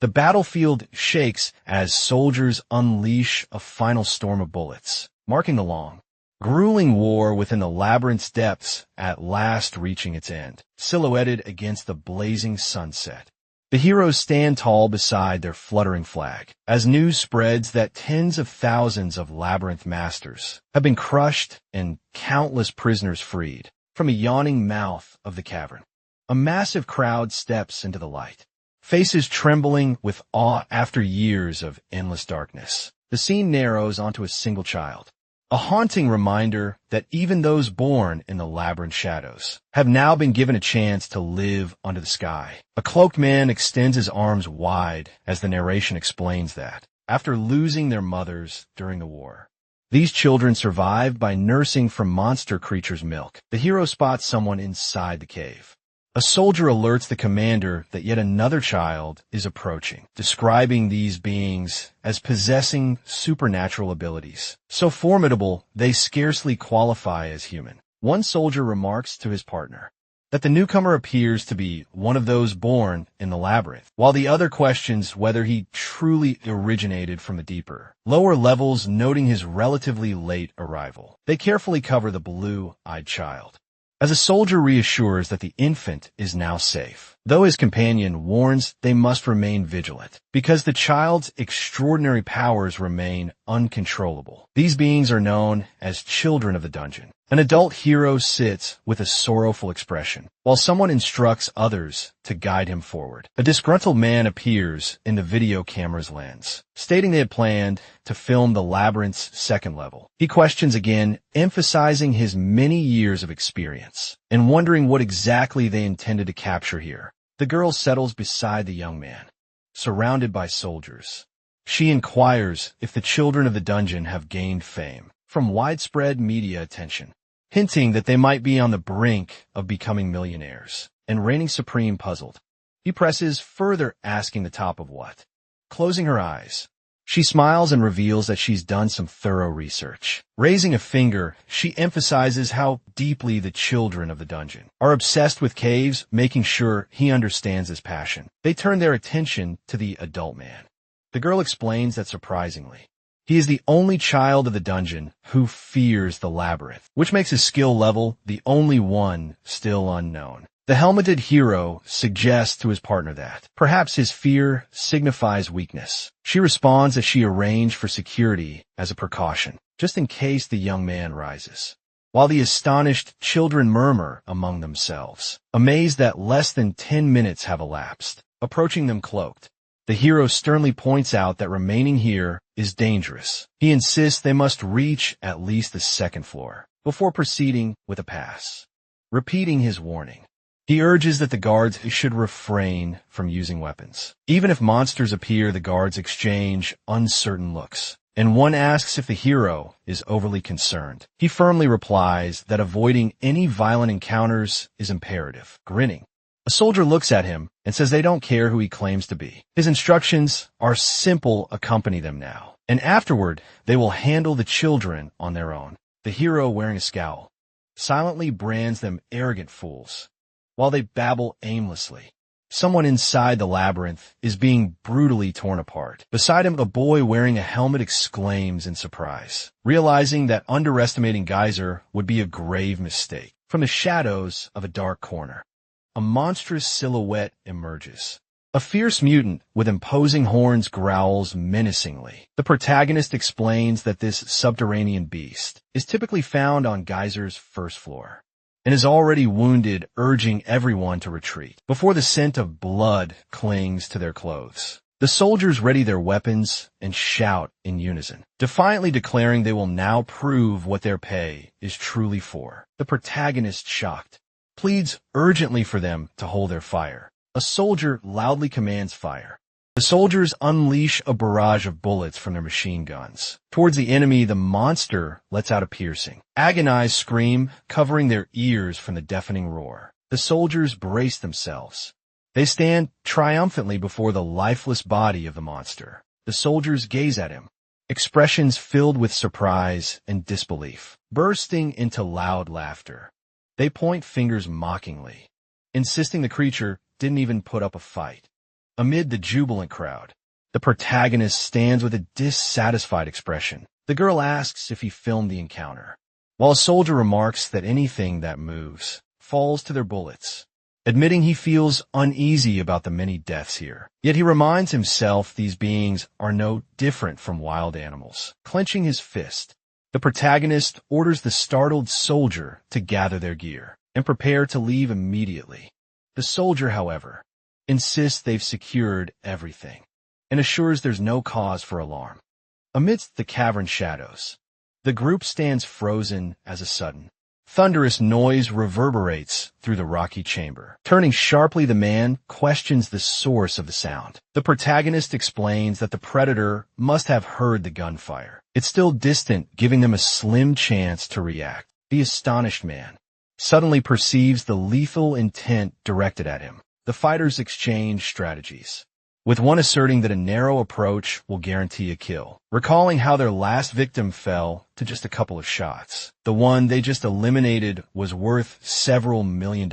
The battlefield shakes as soldiers unleash a final storm of bullets, marking the long, grueling war within the labyrinth's depths at last reaching its end, silhouetted against the blazing sunset. The heroes stand tall beside their fluttering flag, as news spreads that tens of thousands of labyrinth masters have been crushed and countless prisoners freed from a yawning mouth of the cavern. A massive crowd steps into the light, faces trembling with awe after years of endless darkness. The scene narrows onto a single child, a haunting reminder that even those born in the labyrinth shadows have now been given a chance to live under the sky. A cloaked man extends his arms wide as the narration explains that, after losing their mothers during the war, these children survived by nursing from monster creatures' milk. The hero spots someone inside the cave. A soldier alerts the commander that yet another child is approaching, describing these beings as possessing supernatural abilities, so formidable they scarcely qualify as human. One soldier remarks to his partner that the newcomer appears to be one of those born in the labyrinth, while the other questions whether he truly originated from the deeper, lower levels, noting his relatively late arrival. They carefully cover the blue-eyed child, as a soldier reassures that the infant is now safe, though his companion warns they must remain vigilant, because the child's extraordinary powers remain uncontrollable. These beings are known as children of the dungeon. An adult hero sits with a sorrowful expression, while someone instructs others to guide him forward. A disgruntled man appears in the video camera's lens, stating they had planned to film the labyrinth's second level. He questions again, emphasizing his many years of experience, and wondering what exactly they intended to capture here. The girl settles beside the young man, surrounded by soldiers. She inquires if the children of the dungeon have gained fame from widespread media attention, hinting that they might be on the brink of becoming millionaires, and reigning supreme puzzled. He presses further, asking the top of what. Closing her eyes, she smiles and reveals that she's done some thorough research. Raising a finger, she emphasizes how deeply the children of the dungeon are obsessed with caves, making sure he understands his passion. They turn their attention to the adult man. The girl explains that surprisingly, he is the only child of the dungeon who fears the labyrinth, which makes his skill level the only one still unknown. The helmeted hero suggests to his partner that perhaps his fear signifies weakness. She responds that she arranged for security as a precaution, just in case the young man rises, while the astonished children murmur among themselves, amazed that less than 10 minutes have elapsed. Approaching them cloaked, the hero sternly points out that remaining here is dangerous. He insists they must reach at least the second floor before proceeding with a pass. Repeating his warning, he urges that the guards should refrain from using weapons. Even if monsters appear, the guards exchange uncertain looks, and one asks if the hero is overly concerned. He firmly replies that avoiding any violent encounters is imperative, grinning. A soldier looks at him and says they don't care who he claims to be. His instructions are simple: accompany them now, and afterward they will handle the children on their own. The hero, wearing a scowl, silently brands them arrogant fools, while they babble aimlessly. Someone inside the labyrinth is being brutally torn apart. Beside him, a boy wearing a helmet exclaims in surprise, realizing that underestimating Geyser would be a grave mistake. From the shadows of a dark corner, a monstrous silhouette emerges. A fierce mutant with imposing horns growls menacingly. The protagonist explains that this subterranean beast is typically found on Geyser's first floor, and is already wounded, urging everyone to retreat before the scent of blood clings to their clothes. The soldiers ready their weapons and shout in unison, defiantly declaring they will now prove what their pay is truly for. The protagonist, shocked, pleads urgently for them to hold their fire. A soldier loudly commands fire. The soldiers unleash a barrage of bullets from their machine guns. Towards the enemy, the monster lets out a piercing, agonized scream, covering their ears from the deafening roar. The soldiers brace themselves. They stand triumphantly before the lifeless body of the monster. The soldiers gaze at him, expressions filled with surprise and disbelief, bursting into loud laughter. They point fingers mockingly, insisting the creature didn't even put up a fight. Amid the jubilant crowd, the protagonist stands with a dissatisfied expression. The girl asks if he filmed the encounter, while a soldier remarks that anything that moves falls to their bullets, admitting he feels uneasy about the many deaths here. Yet he reminds himself these beings are no different from wild animals. Clenching his fist, the protagonist orders the startled soldier to gather their gear and prepare to leave immediately. The soldier, however, insists they've secured everything and assures there's no cause for alarm. Amidst the cavern shadows, the group stands frozen as a sudden, thunderous noise reverberates through the rocky chamber. Turning sharply, the man questions the source of the sound. The protagonist explains that the predator must have heard the gunfire. It's still distant, giving them a slim chance to react. The astonished man suddenly perceives the lethal intent directed at him. The fighters exchange strategies, with one asserting that a narrow approach will guarantee a kill, recalling how their last victim fell to just a couple of shots. The one they just eliminated was worth several $1 million,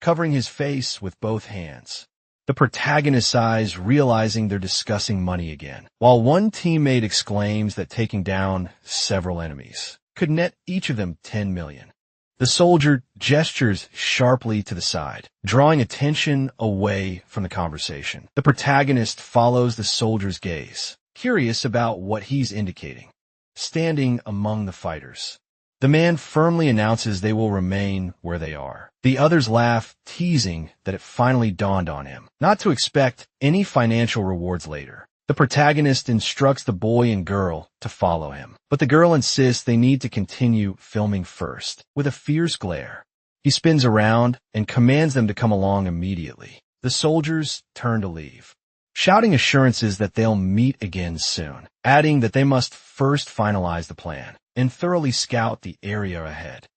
covering his face with both hands. The protagonist sighs, realizing they're discussing money again, while one teammate exclaims that taking down several enemies could net each of them $10 million. The soldier gestures sharply to the side, drawing attention away from the conversation. The protagonist follows the soldier's gaze, curious about what he's indicating. Standing among the fighters, the man firmly announces they will remain where they are. The others laugh, teasing that it finally dawned on him not to expect any financial rewards later. The protagonist instructs the boy and girl to follow him, but the girl insists they need to continue filming first. With a fierce glare, he spins around and commands them to come along immediately. The soldiers turn to leave, shouting assurances that they'll meet again soon, adding that they must first finalize the plan and thoroughly scout the area ahead.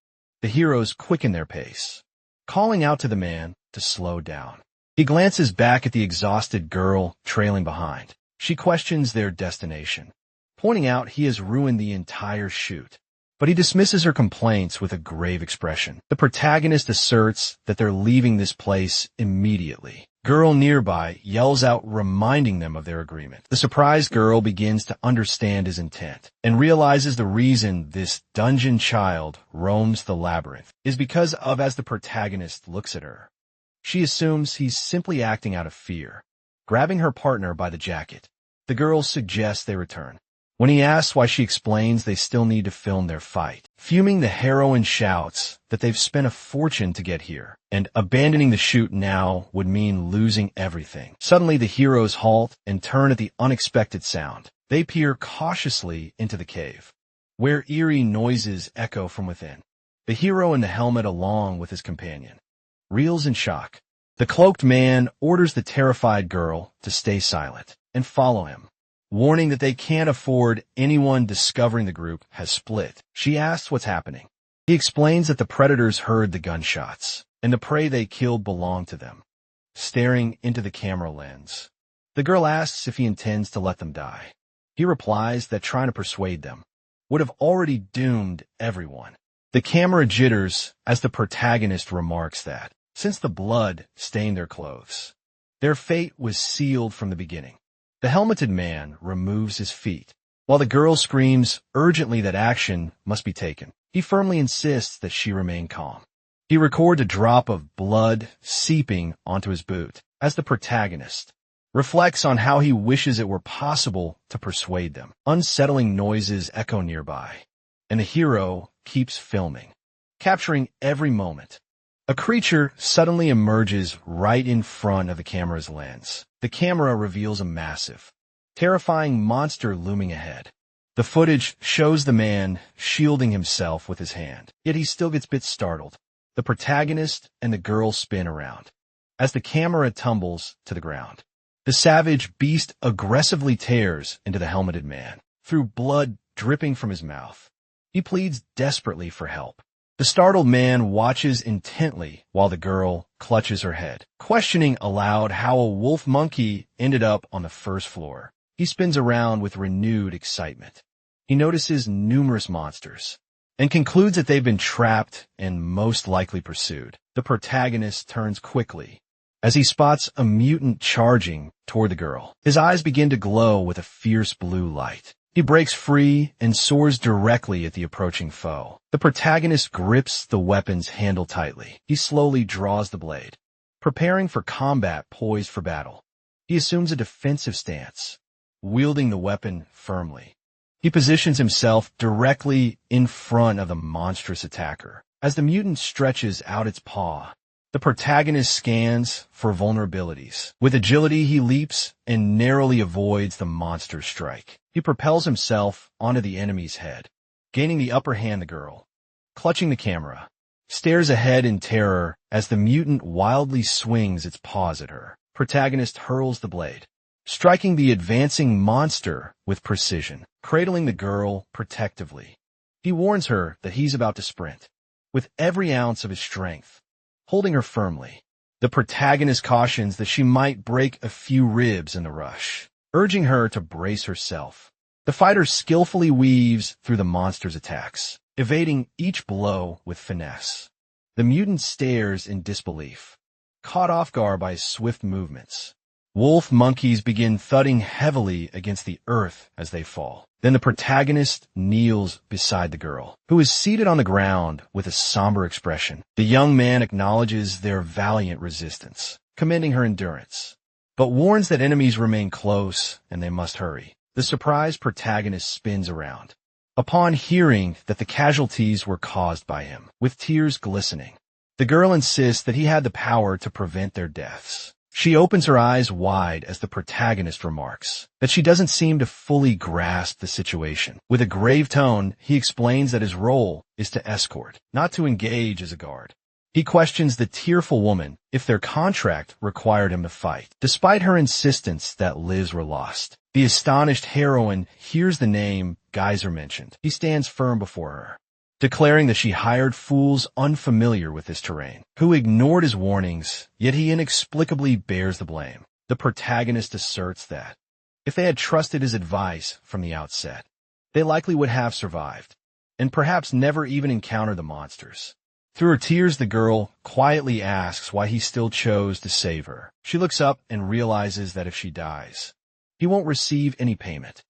The heroes quicken their pace, calling out to the man to slow down. He glances back at the exhausted girl trailing behind. She questions their destination, pointing out he has ruined the entire shoot. But he dismisses her complaints with a grave expression. The protagonist asserts that they're leaving this place immediately. Girl nearby yells out, reminding them of their agreement. The surprised girl begins to understand his intent and realizes the reason this dungeon child roams the labyrinth is because of, as the protagonist looks at her, she assumes he's simply acting out of fear. Grabbing her partner by the jacket, the girl suggests they return. When he asks why, she explains they still need to film their fight. Fuming, the heroine shouts that they've spent a fortune to get here, and abandoning the shoot now would mean losing everything. Suddenly, the heroes halt and turn at the unexpected sound. They peer cautiously into the cave, where eerie noises echo from within. The hero in the helmet, along with his companion, reels in shock. The cloaked man orders the terrified girl to stay silent and follow him, warning that they can't afford anyone discovering the group has split. She asks what's happening. He explains that the predators heard the gunshots, and the prey they killed belonged to them. Staring into the camera lens, the girl asks if he intends to let them die. He replies that trying to persuade them would have already doomed everyone. The camera jitters as the protagonist remarks that, since the blood stained their clothes, their fate was sealed from the beginning. The helmeted man removes his feet, while the girl screams urgently that action must be taken. He firmly insists that she remain calm. He records a drop of blood seeping onto his boot as the protagonist reflects on how he wishes it were possible to persuade them. Unsettling noises echo nearby, and the hero keeps filming, capturing every moment. A creature suddenly emerges right in front of the camera's lens. The camera reveals a massive, terrifying monster looming ahead. The footage shows the man shielding himself with his hand, yet he still gets a bit startled. The protagonist and the girl spin around as the camera tumbles to the ground. The savage beast aggressively tears into the helmeted man, through blood dripping from his mouth. He pleads desperately for help. The startled man watches intently while the girl clutches her head, questioning aloud how a wolf monkey ended up on the first floor. He spins around with renewed excitement. He notices numerous monsters and concludes that they've been trapped and most likely pursued. The protagonist turns quickly as he spots a mutant charging toward the girl. His eyes begin to glow with a fierce blue light. He breaks free and soars directly at the approaching foe. The protagonist grips the weapon's handle tightly. He slowly draws the blade, preparing for combat poised for battle. He assumes a defensive stance, wielding the weapon firmly. He positions himself directly in front of the monstrous attacker. As the mutant stretches out its paw, the protagonist scans for vulnerabilities. With agility, he leaps and narrowly avoids the monster's strike. He propels himself onto the enemy's head, gaining the upper hand. The girl, clutching the camera, stares ahead in terror as the mutant wildly swings its paws at her. Protagonist hurls the blade, striking the advancing monster with precision, cradling the girl protectively. He warns her that he's about to sprint, with every ounce of his strength, holding her firmly. The protagonist cautions that she might break a few ribs in the rush, urging her to brace herself. The fighter skillfully weaves through the monster's attacks, evading each blow with finesse. The mutant stares in disbelief, caught off guard by his swift movements. Wolf monkeys begin thudding heavily against the earth as they fall. Then the protagonist kneels beside the girl, who is seated on the ground with a somber expression. The young man acknowledges their valiant resistance, commending her endurance, but warns that enemies remain close and they must hurry. The surprised protagonist spins around, upon hearing that the casualties were caused by him, with tears glistening. The girl insists that he had the power to prevent their deaths. She opens her eyes wide as the protagonist remarks that she doesn't seem to fully grasp the situation. With a grave tone, he explains that his role is to escort, not to engage as a guard. He questions the tearful woman if their contract required him to fight, despite her insistence that lives were lost. The astonished heroine hears the name Geyser mentioned. He stands firm before her, declaring that she hired fools unfamiliar with this terrain, who ignored his warnings, yet he inexplicably bears the blame. The protagonist asserts that if they had trusted his advice from the outset, they likely would have survived, and perhaps never even encountered the monsters. Through her tears, the girl quietly asks why he still chose to save her. She looks up and realizes that if she dies, he won't receive any payment.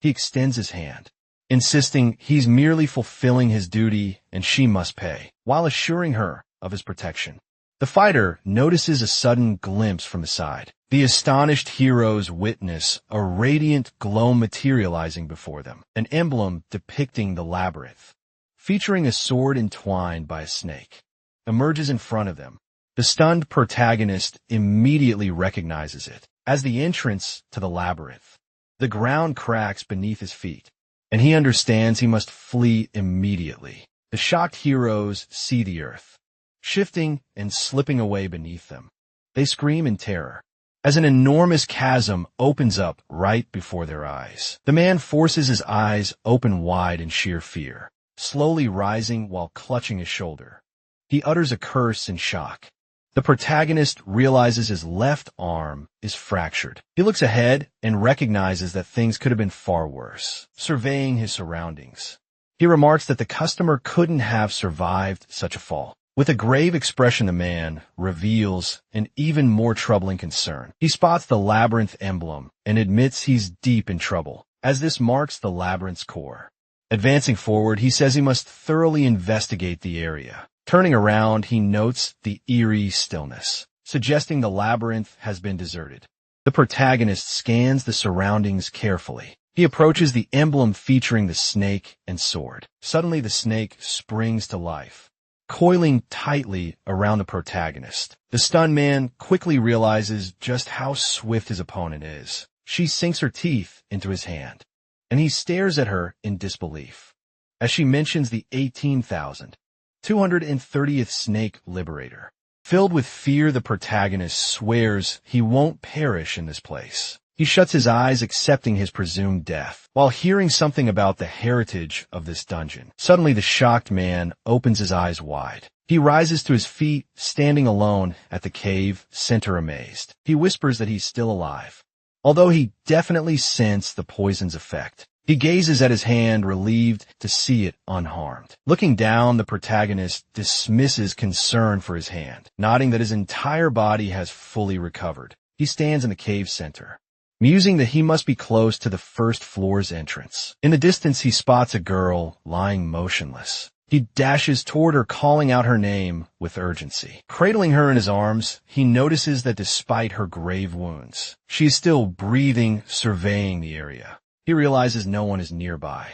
He extends his hand, insisting he's merely fulfilling his duty and she must pay, while assuring her of his protection. The fighter notices a sudden glimpse from the side. The astonished heroes witness a radiant glow materializing before them, an emblem depicting the labyrinth, featuring a sword entwined by a snake, emerges in front of them. The stunned protagonist immediately recognizes it as the entrance to the labyrinth. The ground cracks beneath his feet, and he understands he must flee immediately. The shocked heroes see the earth, shifting and slipping away beneath them. They scream in terror as an enormous chasm opens up right before their eyes. The man forces his eyes open wide in sheer fear, slowly rising while clutching his shoulder. He utters a curse in shock. The protagonist realizes his left arm is fractured. He looks ahead and recognizes that things could have been far worse. Surveying his surroundings, he remarks that the customer couldn't have survived such a fall. With a grave expression, the man reveals an even more troubling concern. He spots the labyrinth emblem and admits he's deep in trouble, as this marks the labyrinth's core. Advancing forward, he says he must thoroughly investigate the area. Turning around, he notes the eerie stillness, suggesting the labyrinth has been deserted. The protagonist scans the surroundings carefully. He approaches the emblem featuring the snake and sword. Suddenly, the snake springs to life, coiling tightly around the protagonist. The stunned man quickly realizes just how swift his opponent is. She sinks her teeth into his hand, and he stares at her in disbelief as she mentions the 18,230th snake liberator. Filled with fear, the protagonist swears he won't perish in this place. He shuts his eyes, accepting his presumed death, while hearing something about the heritage of this dungeon. Suddenly, the shocked man opens his eyes wide. He rises to his feet, standing alone at the cave center, amazed. He whispers that he's still alive, although he definitely sensed the poison's effect. He gazes at his hand, relieved to see it unharmed. Looking down, the protagonist dismisses concern for his hand, nodding that his entire body has fully recovered. He stands in the cave's center, musing that he must be close to the first floor's entrance. In the distance, he spots a girl lying motionless. He dashes toward her, calling out her name with urgency. Cradling her in his arms, he notices that despite her grave wounds, she is still breathing, surveying the area. He realizes no one is nearby.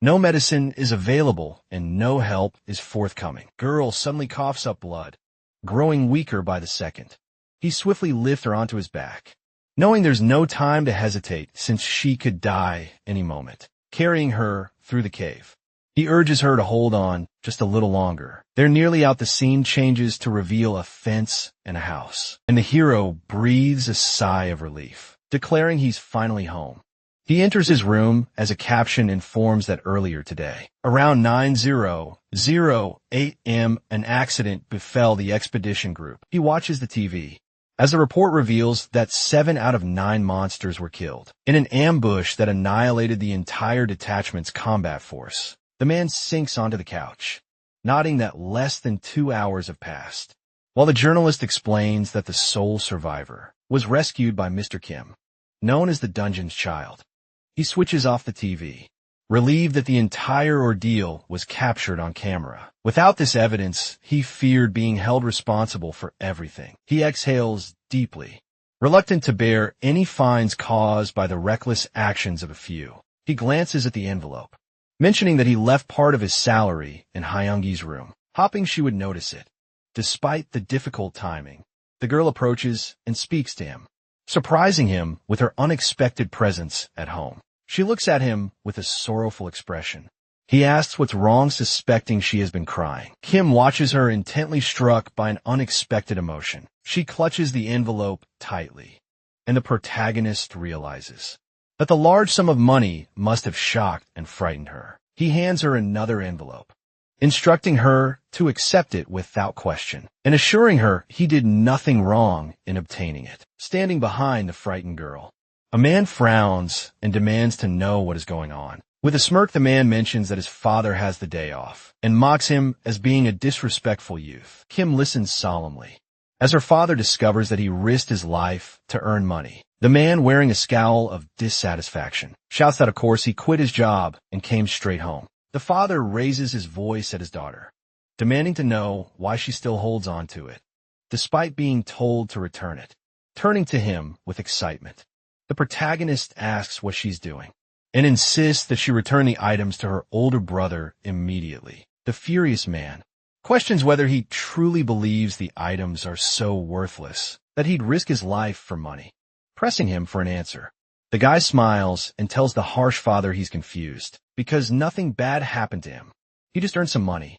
No medicine is available, and no help is forthcoming. Girl suddenly coughs up blood, growing weaker by the second. He swiftly lifts her onto his back, knowing there's no time to hesitate since she could die any moment, carrying her through the cave. He urges her to hold on just a little longer. They're nearly out. The scene changes to reveal a fence and a house, and the hero breathes a sigh of relief, declaring he's finally home. He enters his room as a caption informs that earlier today, around 9:00 a.m., an accident befell the expedition group. He watches the TV as the report reveals that 7 out of 9 monsters were killed in an ambush that annihilated the entire detachment's combat force. The man sinks onto the couch, nodding that less than 2 hours have passed, while the journalist explains that the sole survivor was rescued by Mr. Kim, known as the Dungeon's Child. He switches off the TV, relieved that the entire ordeal was captured on camera. Without this evidence, he feared being held responsible for everything. He exhales deeply, reluctant to bear any fines caused by the reckless actions of a few. He glances at the envelope, mentioning that he left part of his salary in Hyungi's room, hoping she would notice it. Despite the difficult timing, the girl approaches and speaks to him, surprising him with her unexpected presence at home. She looks at him with a sorrowful expression. He asks what's wrong, suspecting she has been crying. Kim watches her, intently struck by an unexpected emotion. She clutches the envelope tightly, and the protagonist realizes that the large sum of money must have shocked and frightened her. He hands her another envelope, instructing her to accept it without question, and assuring her he did nothing wrong in obtaining it. Standing behind the frightened girl, a man frowns and demands to know what is going on. With a smirk, the man mentions that his father has the day off and mocks him as being a disrespectful youth. Kim listens solemnly as her father discovers that he risked his life to earn money. The man, wearing a scowl of dissatisfaction, shouts that of course he quit his job and came straight home. The father raises his voice at his daughter, demanding to know why she still holds on to it, despite being told to return it. Turning to him with excitement, the protagonist asks what she's doing, and insists that she return the items to her older brother immediately. The furious man questions whether he truly believes the items are so worthless that he'd risk his life for money, pressing him for an answer. The guy smiles and tells the harsh father he's confused, because nothing bad happened to him. He just earned some money.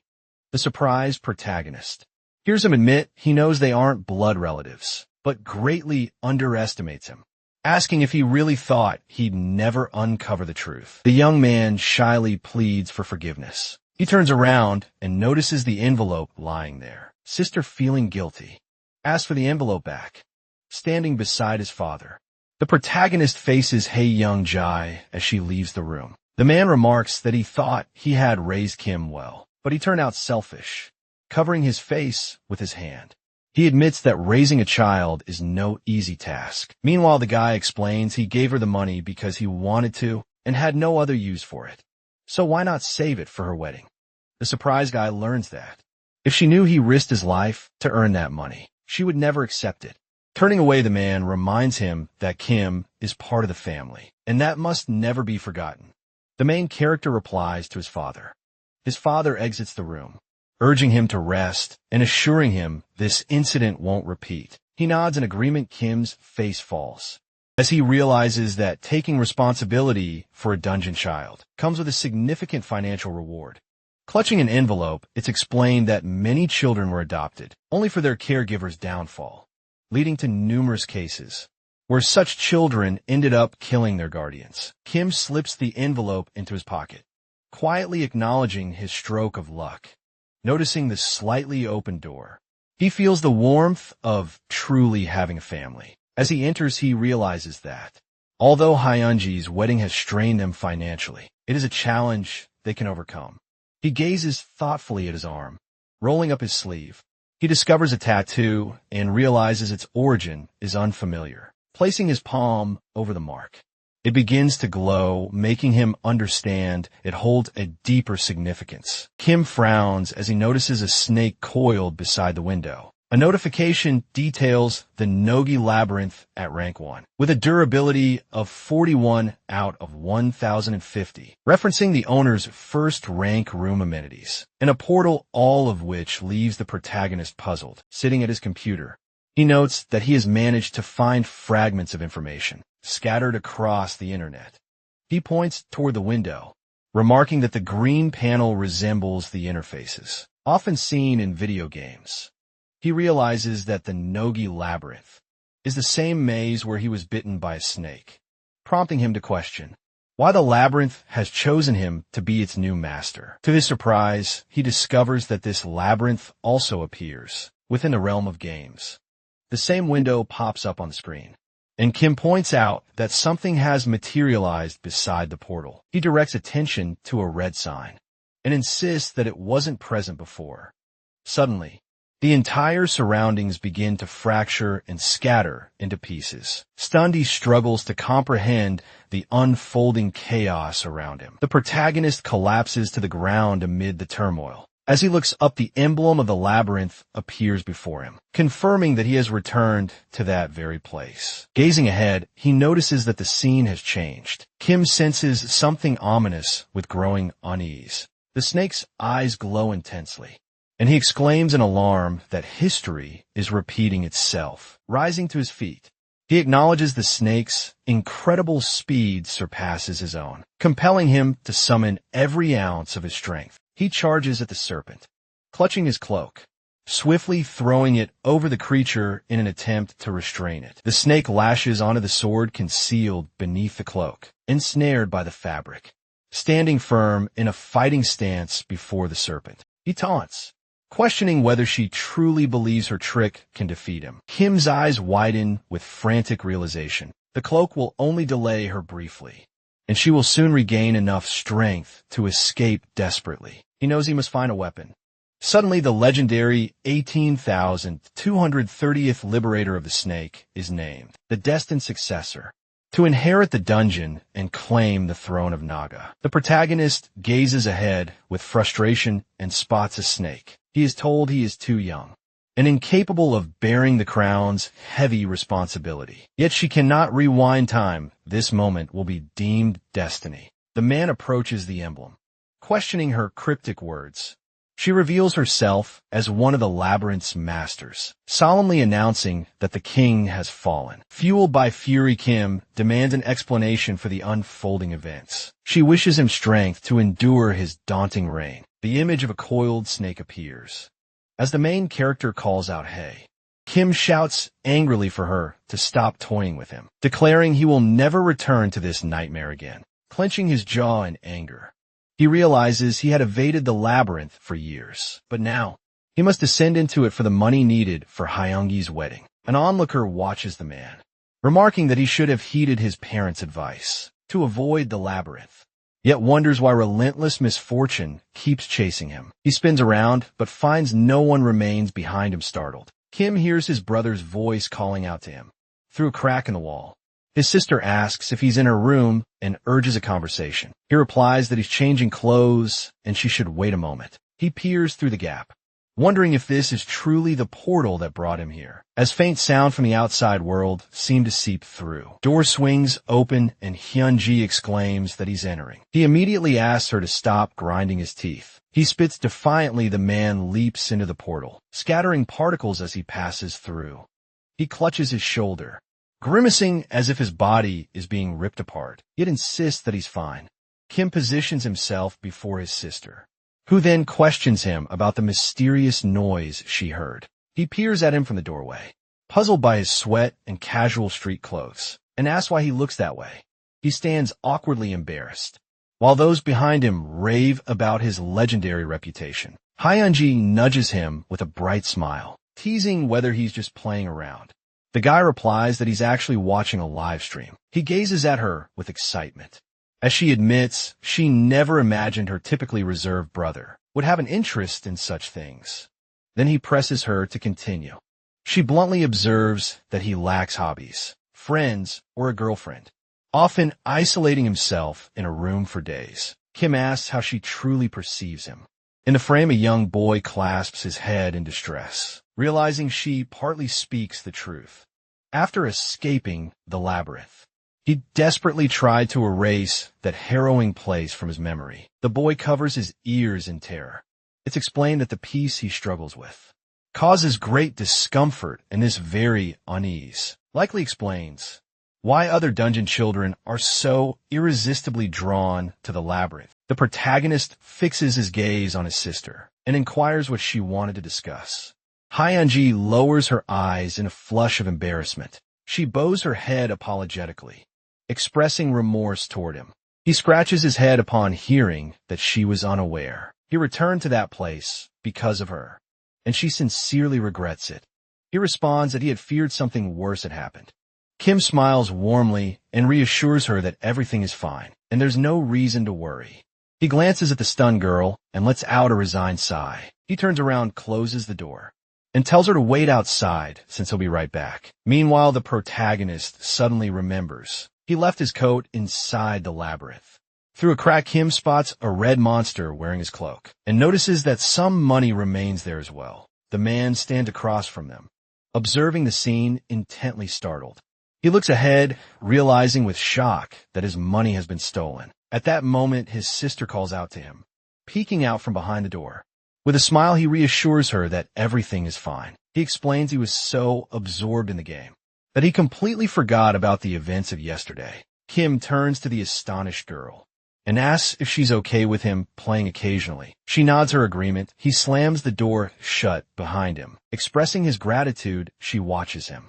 The surprised protagonist hears him admit he knows they aren't blood relatives, but greatly underestimates him, asking if he really thought he'd never uncover the truth. The young man shyly pleads for forgiveness. He turns around and notices the envelope lying there. Sister, feeling guilty, asks for the envelope back, standing beside his father. The protagonist faces Hae Young Jae as she leaves the room. The man remarks that he thought he had raised Kim well, but he turned out selfish, covering his face with his hand. He admits that raising a child is no easy task. Meanwhile, the guy explains he gave her the money because he wanted to and had no other use for it. So why not save it for her wedding? The surprised guy learns that if she knew he risked his life to earn that money, she would never accept it. Turning away, the man reminds him that Kim is part of the family, and that must never be forgotten. The main character replies to his father. His father exits the room, urging him to rest and assuring him this incident won't repeat. He nods in agreement. Kim's face falls as he realizes that taking responsibility for a dungeon child comes with a significant financial reward. Clutching an envelope, it's explained that many children were adopted, only for their caregiver's downfall, leading to numerous cases where such children ended up killing their guardians. Kim slips the envelope into his pocket, quietly acknowledging his stroke of luck. Noticing the slightly open door, he feels the warmth of truly having a family. As he enters, he realizes that, Although Hyunji's wedding has strained them financially, it is a challenge they can overcome. He gazes thoughtfully at his arm, rolling up his sleeve. He discovers a tattoo and realizes its origin is unfamiliar. Placing his palm over the mark, it begins to glow, making him understand it holds a deeper significance. Kim frowns as he notices a snake coiled beside the window. A notification details the Nogi labyrinth at rank 1, with a durability of 41 out of 1050, referencing the owner's first rank room amenities, and a portal all of which leaves the protagonist puzzled, sitting at his computer. He notes that he has managed to find fragments of information scattered across the internet. He points toward the window, remarking that the green panel resembles the interfaces often seen in video games. He realizes that the Nogi labyrinth is the same maze where he was bitten by a snake, prompting him to question why the labyrinth has chosen him to be its new master. To his surprise, he discovers that this labyrinth also appears within the realm of games. The same window pops up on the screen, and Kim points out that something has materialized beside the portal. He directs attention to a red sign and insists that it wasn't present before. Suddenly, the entire surroundings begin to fracture and scatter into pieces. Stunned, he struggles to comprehend the unfolding chaos around him. The protagonist collapses to the ground amid the turmoil. As he looks up, the emblem of the labyrinth appears before him, confirming that he has returned to that very place. Gazing ahead, he notices that the scene has changed. Kim senses something ominous with growing unease. The snake's eyes glow intensely, and he exclaims in alarm that history is repeating itself. Rising to his feet, he acknowledges the snake's incredible speed surpasses his own, compelling him to summon every ounce of his strength. He charges at the serpent, clutching his cloak, swiftly throwing it over the creature in an attempt to restrain it. The snake lashes onto the sword concealed beneath the cloak, ensnared by the fabric. Standing firm in a fighting stance before the serpent, he taunts, questioning whether she truly believes her trick can defeat him. Kim's eyes widen with frantic realization. The cloak will only delay her briefly, and she will soon regain enough strength to escape desperately. He knows he must find a weapon. Suddenly, the legendary 18,230th Liberator of the Snake is named, the destined successor, to inherit the dungeon and claim the throne of Naga. The protagonist gazes ahead with frustration and spots a snake. He is told he is too young and incapable of bearing the crown's heavy responsibility. Yet she cannot rewind time. This moment will be deemed destiny. The man approaches the emblem, questioning her cryptic words. She reveals herself as one of the labyrinth's masters, solemnly announcing that the king has fallen. Fueled by fury, Kim demands an explanation for the unfolding events. She wishes him strength to endure his daunting reign. The image of a coiled snake appears. As the main character calls out, "Hey," Kim shouts angrily for her to stop toying with him, declaring he will never return to this nightmare again. Clenching his jaw in anger, he realizes he had evaded the labyrinth for years, but now he must descend into it for the money needed for Hyungi's wedding. An onlooker watches the man, remarking that he should have heeded his parents' advice to avoid the labyrinth, yet wonders why relentless misfortune keeps chasing him. He spins around, but finds no one remains behind him. Startled, Kim hears his brother's voice calling out to him through a crack in the wall. His sister asks if he's in her room and urges a conversation. He replies that he's changing clothes and she should wait a moment. He peers through the gap, wondering if this is truly the portal that brought him here, as faint sound from the outside world seemed to seep through. Door swings open and Hyunji exclaims that he's entering. He immediately asks her to stop grinding his teeth. He spits defiantly. The man leaps into the portal, scattering particles as he passes through. He clutches his shoulder, grimacing as if his body is being ripped apart, yet insists that he's fine. Kim positions himself before his sister, who then questions him about the mysterious noise she heard. He peers at him from the doorway, puzzled by his sweat and casual street clothes, and asks why he looks that way. He stands awkwardly embarrassed, while those behind him rave about his legendary reputation. Hyunji nudges him with a bright smile, teasing whether he's just playing around. The guy replies that he's actually watching a live stream. He gazes at her with excitement. As she admits, she never imagined her typically reserved brother would have an interest in such things. Then he presses her to continue. She bluntly observes that he lacks hobbies, friends, or a girlfriend, often isolating himself in a room for days. Kim asks how she truly perceives him. In the frame, a young boy clasps his head in distress, realizing she partly speaks the truth. After escaping the labyrinth, he desperately tried to erase that harrowing place from his memory. The boy covers his ears in terror. It's explained that the peace he struggles with causes great discomfort and this very unease likely explains why other dungeon children are so irresistibly drawn to the labyrinth. The protagonist fixes his gaze on his sister and inquires what she wanted to discuss. Hyunji lowers her eyes in a flush of embarrassment. She bows her head apologetically, expressing remorse toward him. He scratches his head upon hearing that she was unaware. He returned to that place because of her, and she sincerely regrets it. He responds that he had feared something worse had happened. Kim smiles warmly and reassures her that everything is fine, and there's no reason to worry. He glances at the stunned girl and lets out a resigned sigh. He turns around, closes the door, and tells her to wait outside since he'll be right back. Meanwhile, the protagonist suddenly remembers he left his coat inside the labyrinth. Through a crack, Kim spots a red monster wearing his cloak and notices that some money remains there as well. The man stands across from them, observing the scene, intently startled. He looks ahead, realizing with shock that his money has been stolen. At that moment, his sister calls out to him, peeking out from behind the door. With a smile, he reassures her that everything is fine. He explains he was so absorbed in the game that he completely forgot about the events of yesterday. Kim turns to the astonished girl and asks if she's okay with him playing occasionally. She nods her agreement. He slams the door shut behind him. Expressing his gratitude, she watches him,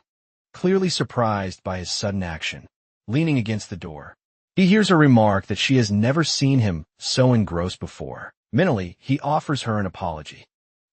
clearly surprised by his sudden action, leaning against the door. He hears her remark that she has never seen him so engrossed before. Mentally, he offers her an apology.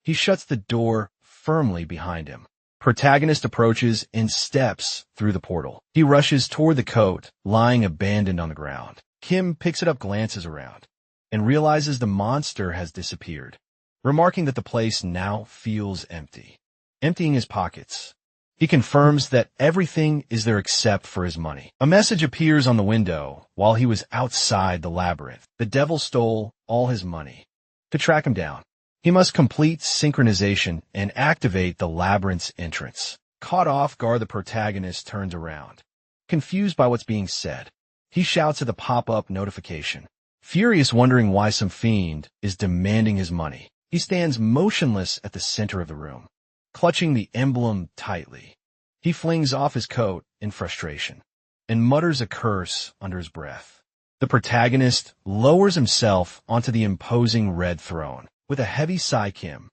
He shuts the door firmly behind him. Protagonist approaches and steps through the portal. He rushes toward the coat, lying abandoned on the ground. Kim picks it up, glances around, and realizes the monster has disappeared, remarking that the place now feels empty. Emptying his pockets, he confirms that everything is there except for his money. A message appears on the window while he was outside the labyrinth. The devil stole all his money. To track him down, he must complete synchronization and activate the labyrinth's entrance. Caught off guard, the protagonist turns around, confused by what's being said. He shouts at the pop-up notification, furious, wondering why some fiend is demanding his money. He stands motionless at the center of the room, clutching the emblem tightly. He flings off his coat in frustration and mutters a curse under his breath. The protagonist lowers himself onto the imposing red throne. With a heavy sigh, Kim,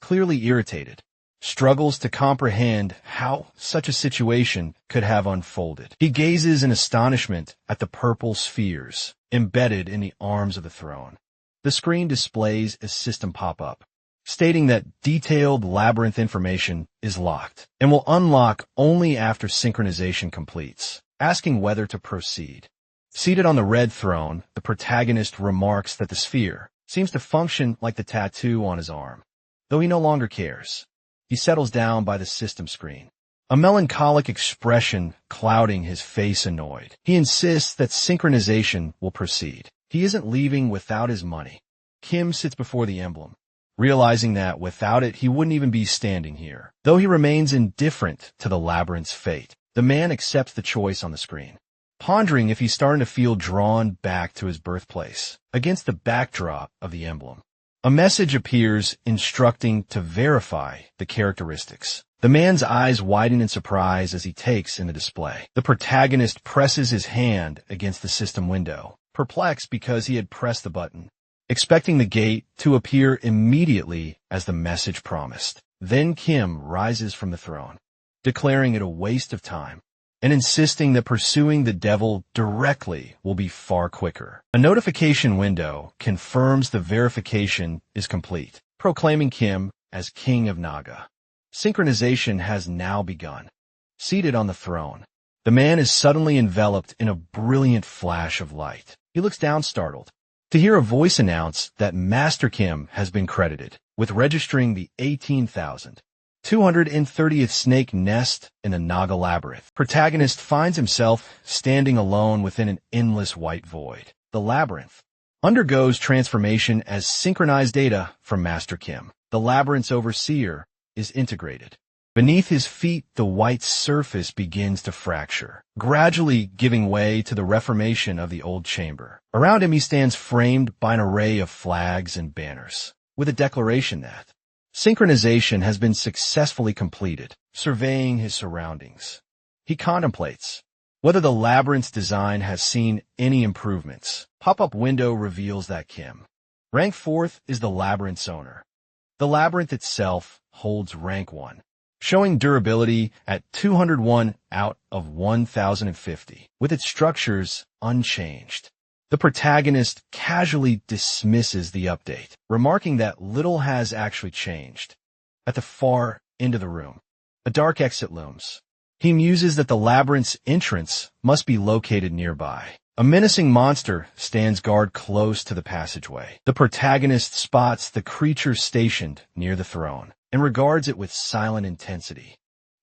clearly irritated, struggles to comprehend how such a situation could have unfolded. He gazes in astonishment at the purple spheres embedded in the arms of the throne. The screen displays a system pop-up, stating that detailed labyrinth information is locked and will unlock only after synchronization completes, asking whether to proceed. Seated on the red throne, the protagonist remarks that the sphere seems to function like the tattoo on his arm, though he no longer cares. He settles down by the system screen, a melancholic expression clouding his face, annoyed. He insists that synchronization will proceed. He isn't leaving without his money. Kim sits before the emblem, realizing that without it he wouldn't even be standing here. Though he remains indifferent to the labyrinth's fate, the man accepts the choice on the screen, pondering if he's starting to feel drawn back to his birthplace against the backdrop of the emblem. A message appears instructing to verify the characteristics. The man's eyes widen in surprise as he takes in the display. The protagonist presses his hand against the system window, perplexed because he had pressed the button, expecting the gate to appear immediately as the message promised. Then Kim rises from the throne, declaring it a waste of time and insisting that pursuing the devil directly will be far quicker. A notification window confirms the verification is complete, proclaiming Kim as King of Naga. Synchronization has now begun. seated on the throne. The man is suddenly enveloped in a brilliant flash of light. He looks down startled to hear a voice announce that Master Kim has been credited with registering the 18,230th snake nest in the Naga labyrinth. Protagonist finds himself standing alone within an endless white void. The labyrinth undergoes transformation as synchronized data from Master Kim. The labyrinth's overseer is integrated. Beneath his feet, the white surface begins to fracture, gradually giving way to the reformation of the old chamber. Around him he stands framed by an array of flags and banners, with a declaration that synchronization has been successfully completed. Surveying his surroundings, he contemplates whether the labyrinth's design has seen any improvements. Pop-up window reveals that Kim, rank 4th, is the labyrinth's owner. The labyrinth itself holds rank 1, showing durability at 201 out of 1,050, with its structures unchanged. The protagonist casually dismisses the update, remarking that little has actually changed. At the far end of the room, a dark exit looms. He muses that the labyrinth's entrance must be located nearby. A menacing monster stands guard close to the passageway. The protagonist spots the creature stationed near the throne and regards it with silent intensity.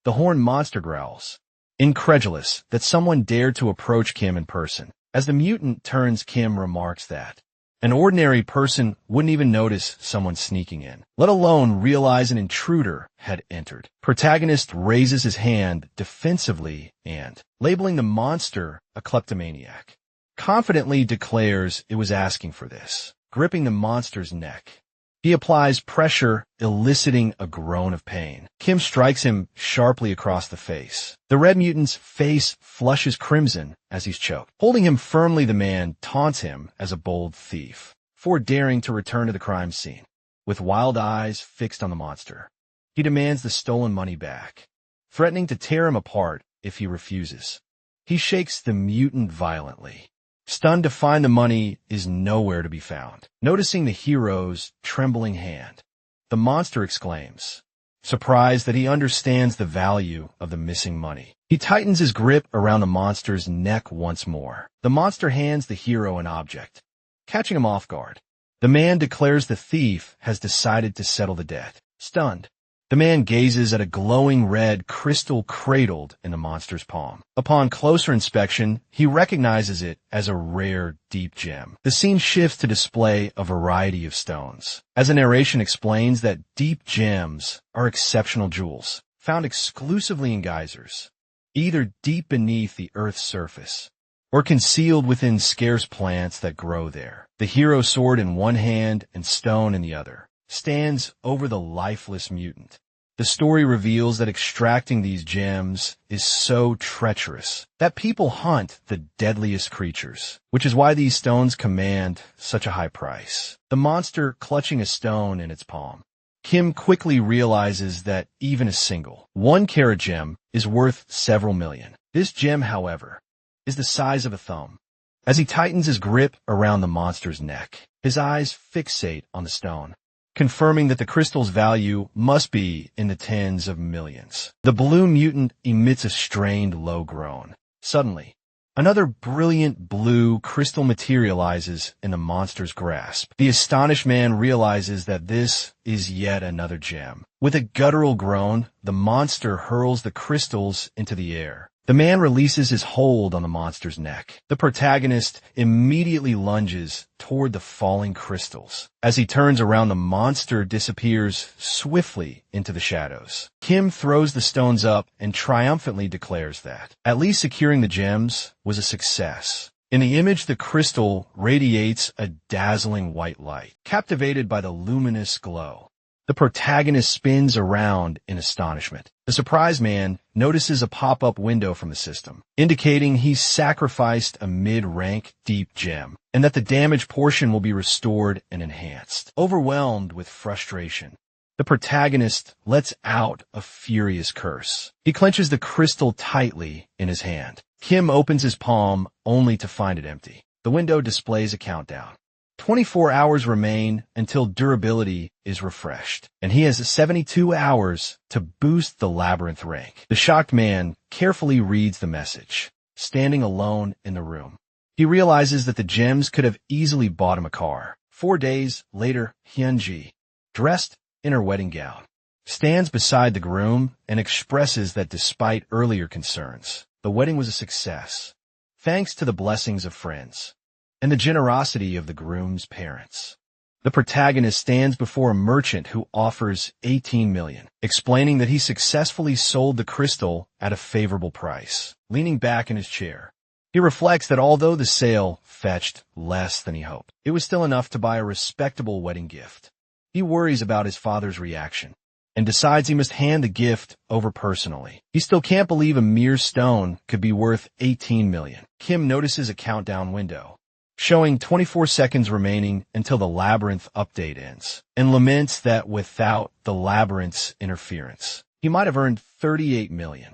The horned monster growls, incredulous that someone dared to approach Kim in person. As the mutant turns, Kim remarks that an ordinary person wouldn't even notice someone sneaking in, let alone realize an intruder had entered. Protagonist raises his hand defensively and, labeling the monster a kleptomaniac, confidently declares it was asking for this. Gripping the monster's neck, he applies pressure, eliciting a groan of pain. Kim strikes him sharply across the face. The red mutant's face flushes crimson as he's choked. Holding him firmly, the man taunts him as a bold thief for daring to return to the crime scene. With wild eyes fixed on the monster, he demands the stolen money back, threatening to tear him apart if he refuses. He shakes the mutant violently, stunned to find the money is nowhere to be found. Noticing the hero's trembling hand, the monster exclaims, surprised that he understands the value of the missing money. He tightens his grip around the monster's neck once more. The monster hands the hero an object, catching him off guard. The man declares the thief has decided to settle the debt. Stunned, the man gazes at a glowing red crystal cradled in the monster's palm. Upon closer inspection, he recognizes it as a rare deep gem. The scene shifts to display a variety of stones, as the narration explains that deep gems are exceptional jewels, found exclusively in geysers, either deep beneath the Earth's surface or concealed within scarce plants that grow there. The hero's sword in one hand and stone in the other stands over the lifeless mutant. The story reveals that extracting these gems is so treacherous that people hunt the deadliest creatures, which is why these stones command such a high price. The monster clutching a stone in its palm, Kim quickly realizes that even a single 1-carat gem is worth several million. This gem, however, is the size of a thumb. As he tightens his grip around the monster's neck, his eyes fixate on the stone, confirming that the crystal's value must be in the tens of millions. The blue mutant emits a strained low groan. Suddenly, another brilliant blue crystal materializes in the monster's grasp. The astonished man realizes that this is yet another gem. With a guttural groan, the monster hurls the crystals into the air. The man releases his hold on the monster's neck. The protagonist immediately lunges toward the falling crystals. As he turns around, the monster disappears swiftly into the shadows. Kim throws the stones up and triumphantly declares that at least securing the gems was a success. In the image, the crystal radiates a dazzling white light. Captivated by the luminous glow, the protagonist spins around in astonishment. The surprised man notices a pop-up window from the system, indicating he's sacrificed a mid-rank deep gem, and that the damaged portion will be restored and enhanced. Overwhelmed with frustration, the protagonist lets out a furious curse. He clenches the crystal tightly in his hand. Kim opens his palm only to find it empty. The window displays a countdown, 24 hours remain until durability is refreshed, and he has 72 hours to boost the labyrinth rank. The shocked man carefully reads the message, standing alone in the room. He realizes that the gems could have easily bought him a car. 4 days later, Hyunji, dressed in her wedding gown, stands beside the groom and expresses that despite earlier concerns, the wedding was a success, thanks to the blessings of friends and the generosity of the groom's parents. The protagonist stands before a merchant who offers 18 million, explaining that he successfully sold the crystal at a favorable price. Leaning back in his chair, he reflects that although the sale fetched less than he hoped, it was still enough to buy a respectable wedding gift. He worries about his father's reaction and decides he must hand the gift over personally. He still can't believe a mere stone could be worth 18 million. Kim notices a countdown window, showing 24 seconds remaining until the labyrinth update ends, and laments that without the labyrinth's interference, he might have earned 38 million.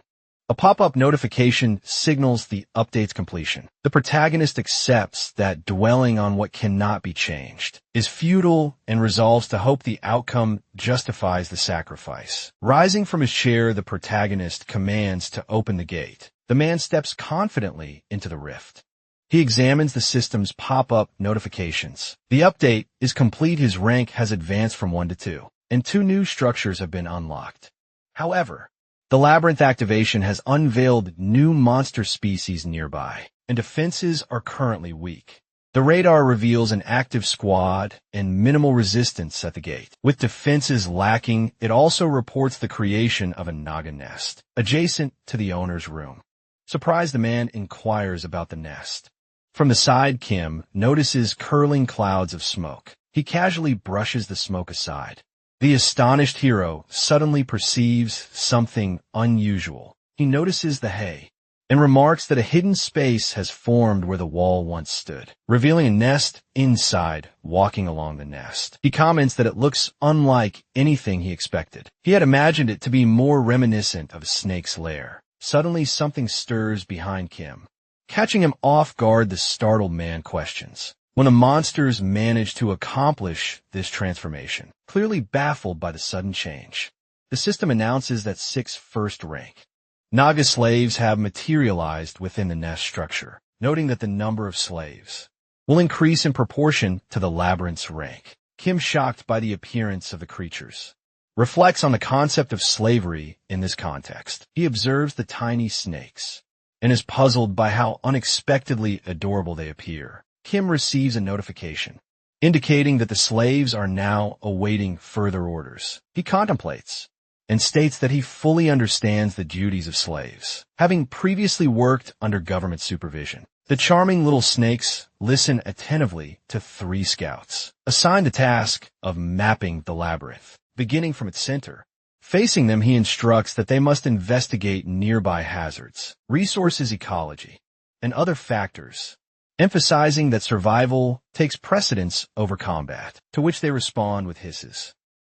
A pop-up notification signals the update's completion. The protagonist accepts that dwelling on what cannot be changed is futile and resolves to hope the outcome justifies the sacrifice. Rising from his chair, the protagonist commands to open the gate. The man steps confidently into the rift. He examines the system's pop-up notifications. The update is complete. His rank has advanced from 1 to 2, and 2 new structures have been unlocked. However, the labyrinth activation has unveiled new monster species nearby, and defenses are currently weak. The radar reveals an active squad and minimal resistance at the gate. With defenses lacking, it also reports the creation of a naga nest adjacent to the owner's room. Surprised, the man inquires about the nest. From the side, Kim notices curling clouds of smoke. He casually brushes the smoke aside. The astonished hero suddenly perceives something unusual. He notices the hay and remarks that a hidden space has formed where the wall once stood, revealing a nest inside. Walking along the nest, he comments that it looks unlike anything he expected. He had imagined it to be more reminiscent of a snake's lair. Suddenly, something stirs behind Kim. Catching him off guard, the startled man questions when the monsters manage to accomplish this transformation. Clearly baffled by the sudden change, the system announces that 6 first-rank Naga slaves have materialized within the nest structure, noting that the number of slaves will increase in proportion to the labyrinth's rank. Kim, shocked by the appearance of the creatures, reflects on the concept of slavery in this context. He observes the tiny snakes and is puzzled by how unexpectedly adorable they appear. Kim receives a notification indicating that the slaves are now awaiting further orders. He contemplates and states that he fully understands the duties of slaves, having previously worked under government supervision. The charming little snakes listen attentively to 3 scouts, assigned the task of mapping the labyrinth, beginning from its center. Facing them, he instructs that they must investigate nearby hazards, resources ecology, and other factors, emphasizing that survival takes precedence over combat, to which they respond with hisses.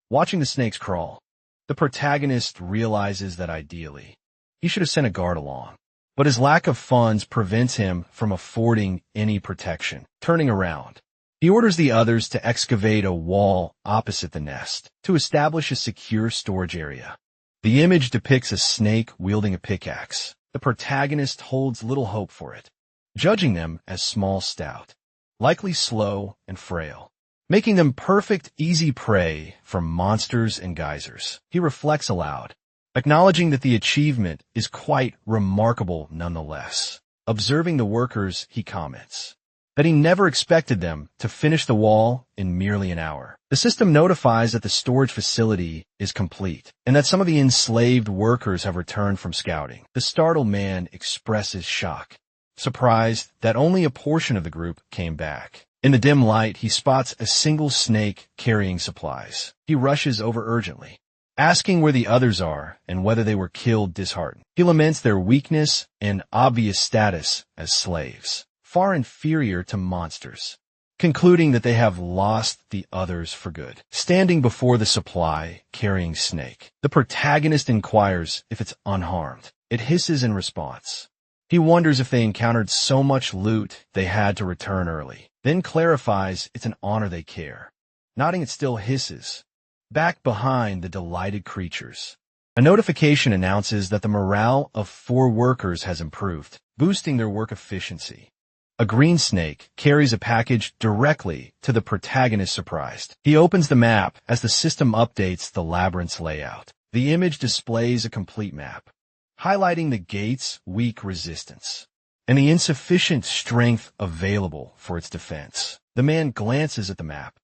Watching the snakes crawl, the protagonist realizes that ideally, he should have sent a guard along, but his lack of funds prevents him from affording any protection. Turning around, he orders the others to excavate a wall opposite the nest to establish a secure storage area. The image depicts a snake wielding a pickaxe. The protagonist holds little hope for it, judging them as small, stout, likely slow and frail, making them perfect, easy prey for monsters and geysers. He reflects aloud, acknowledging that the achievement is quite remarkable nonetheless. Observing the workers, he comments that he never expected them to finish the wall in merely an hour. The system notifies that the storage facility is complete and that some of the enslaved workers have returned from scouting. The startled man expresses shock, surprised that only a portion of the group came back. In the dim light, he spots a single snake carrying supplies. He rushes over urgently, asking where the others are and whether they were killed. Disheartened, he laments their weakness and obvious status as slaves, far inferior to monsters, concluding that they have lost the others for good. Standing before the supply-carrying snake, the protagonist inquires if it's unharmed. It hisses in response. He wonders if they encountered so much loot they had to return early. then clarifies it's an honor they care. Nodding, it still hisses, back behind the delighted creatures. A notification announces that the morale of 4 workers has improved, boosting their work efficiency. A green snake carries a package directly to the protagonist surprised. He opens the map as the system updates the labyrinth's layout. The image displays a complete map, highlighting the gate's weak resistance and the insufficient strength available for its defense. The man glances at the map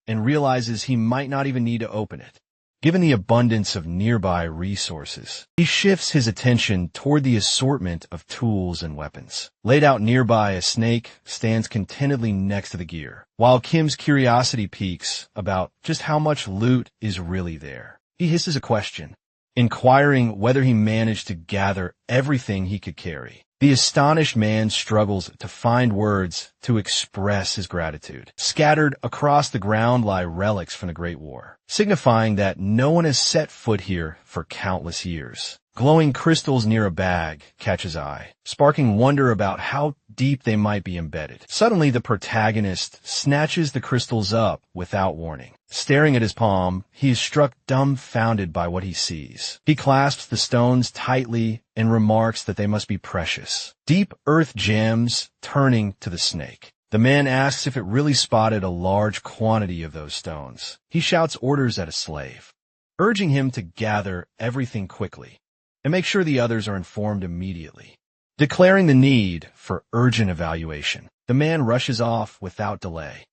and realizes he might not even need to open it, given the abundance of nearby resources. He shifts his attention toward the assortment of tools and weapons. Laid out nearby, a snake stands contentedly next to the gear, while Kim's curiosity peaks about just how much loot is really there. He hisses a question, inquiring whether he managed to gather everything he could carry. The astonished man struggles to find words to express his gratitude. Scattered across the ground lie relics from the Great War, signifying that no one has set foot here for countless years. Glowing crystals near a bag catch his eye, sparking wonder about how deep they might be embedded. Suddenly, the protagonist snatches the crystals up without warning. Staring at his palm, he is struck dumbfounded by what he sees. He clasps the stones tightly and remarks that they must be precious, deep earth gems, turning to the snake. The man asks if it really spotted a large quantity of those stones. He shouts orders at a slave, urging him to gather everything quickly and make sure the others are informed immediately. Declaring the need for urgent evaluation, the man rushes off without delay.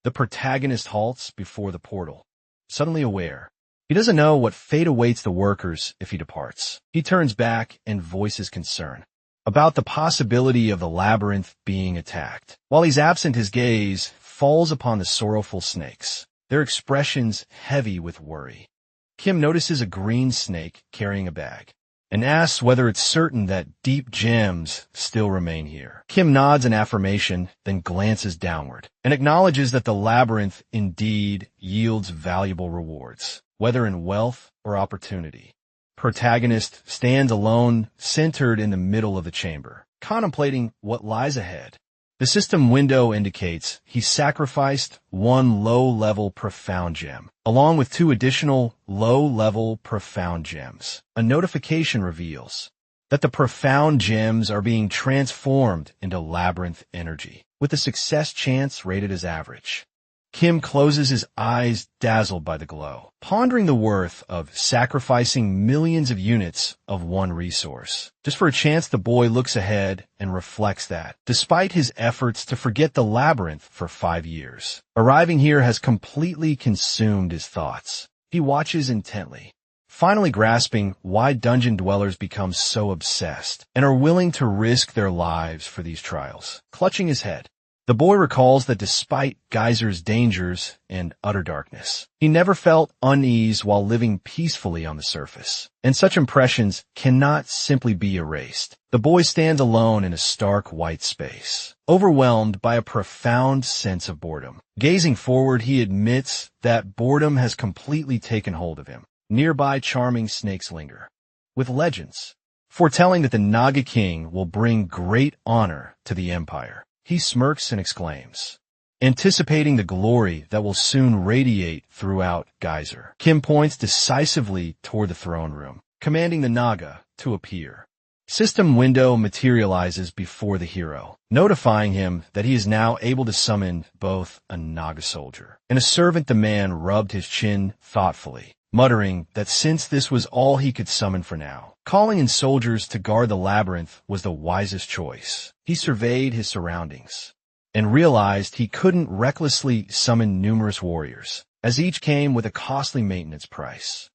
The protagonist halts before the portal, suddenly aware. He doesn't know what fate awaits the workers if he departs. He turns back and voices concern about the possibility of the labyrinth being attacked. While he's absent, his gaze falls upon the sorrowful snakes, their expressions heavy with worry. Kim notices a green snake carrying a bag and asks whether it's certain that deep gems still remain here. Kim nods in affirmation, then glances downward and acknowledges that the labyrinth indeed yields valuable rewards, whether in wealth or opportunity. Protagonist stands alone, centered in the middle of the chamber, contemplating what lies ahead. The system window indicates he sacrificed 1 low-level profound gem, along with 2 additional low-level profound gems. A notification reveals that the profound gems are being transformed into labyrinth energy, with the success chance rated as average. Kim closes his eyes, dazzled by the glow, pondering the worth of sacrificing millions of units of one resource. Just for a chance, the boy looks ahead and reflects that, despite his efforts to forget the labyrinth for 5 years, arriving here has completely consumed his thoughts. He watches intently, finally grasping why dungeon dwellers become so obsessed and are willing to risk their lives for these trials. Clutching his head, the boy recalls that despite Geyser's dangers and utter darkness, he never felt unease while living peacefully on the surface, and such impressions cannot simply be erased. The boy stands alone in a stark white space, overwhelmed by a profound sense of boredom. Gazing forward, he admits that boredom has completely taken hold of him. Nearby, charming snakes linger, with legends foretelling that the Naga King will bring great honor to the Empire. He smirks and exclaims, anticipating the glory that will soon radiate throughout Geyser. Kim points decisively toward the throne room, commanding the Naga to appear. System window materializes before the hero, notifying him that he is now able to summon both a Naga soldier and a servant. The man rubbed his chin thoughtfully, muttering that since this was all he could summon for now, calling in soldiers to guard the labyrinth was the wisest choice. He surveyed his surroundings and realized he couldn't recklessly summon numerous warriors, as each came with a costly maintenance price.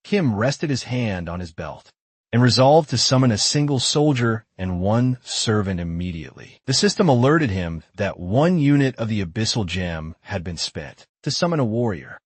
Kim rested his hand on his belt and resolved to summon a single soldier and 1 servant immediately. The system alerted him that 1 unit of the abyssal gem had been spent to summon a warrior.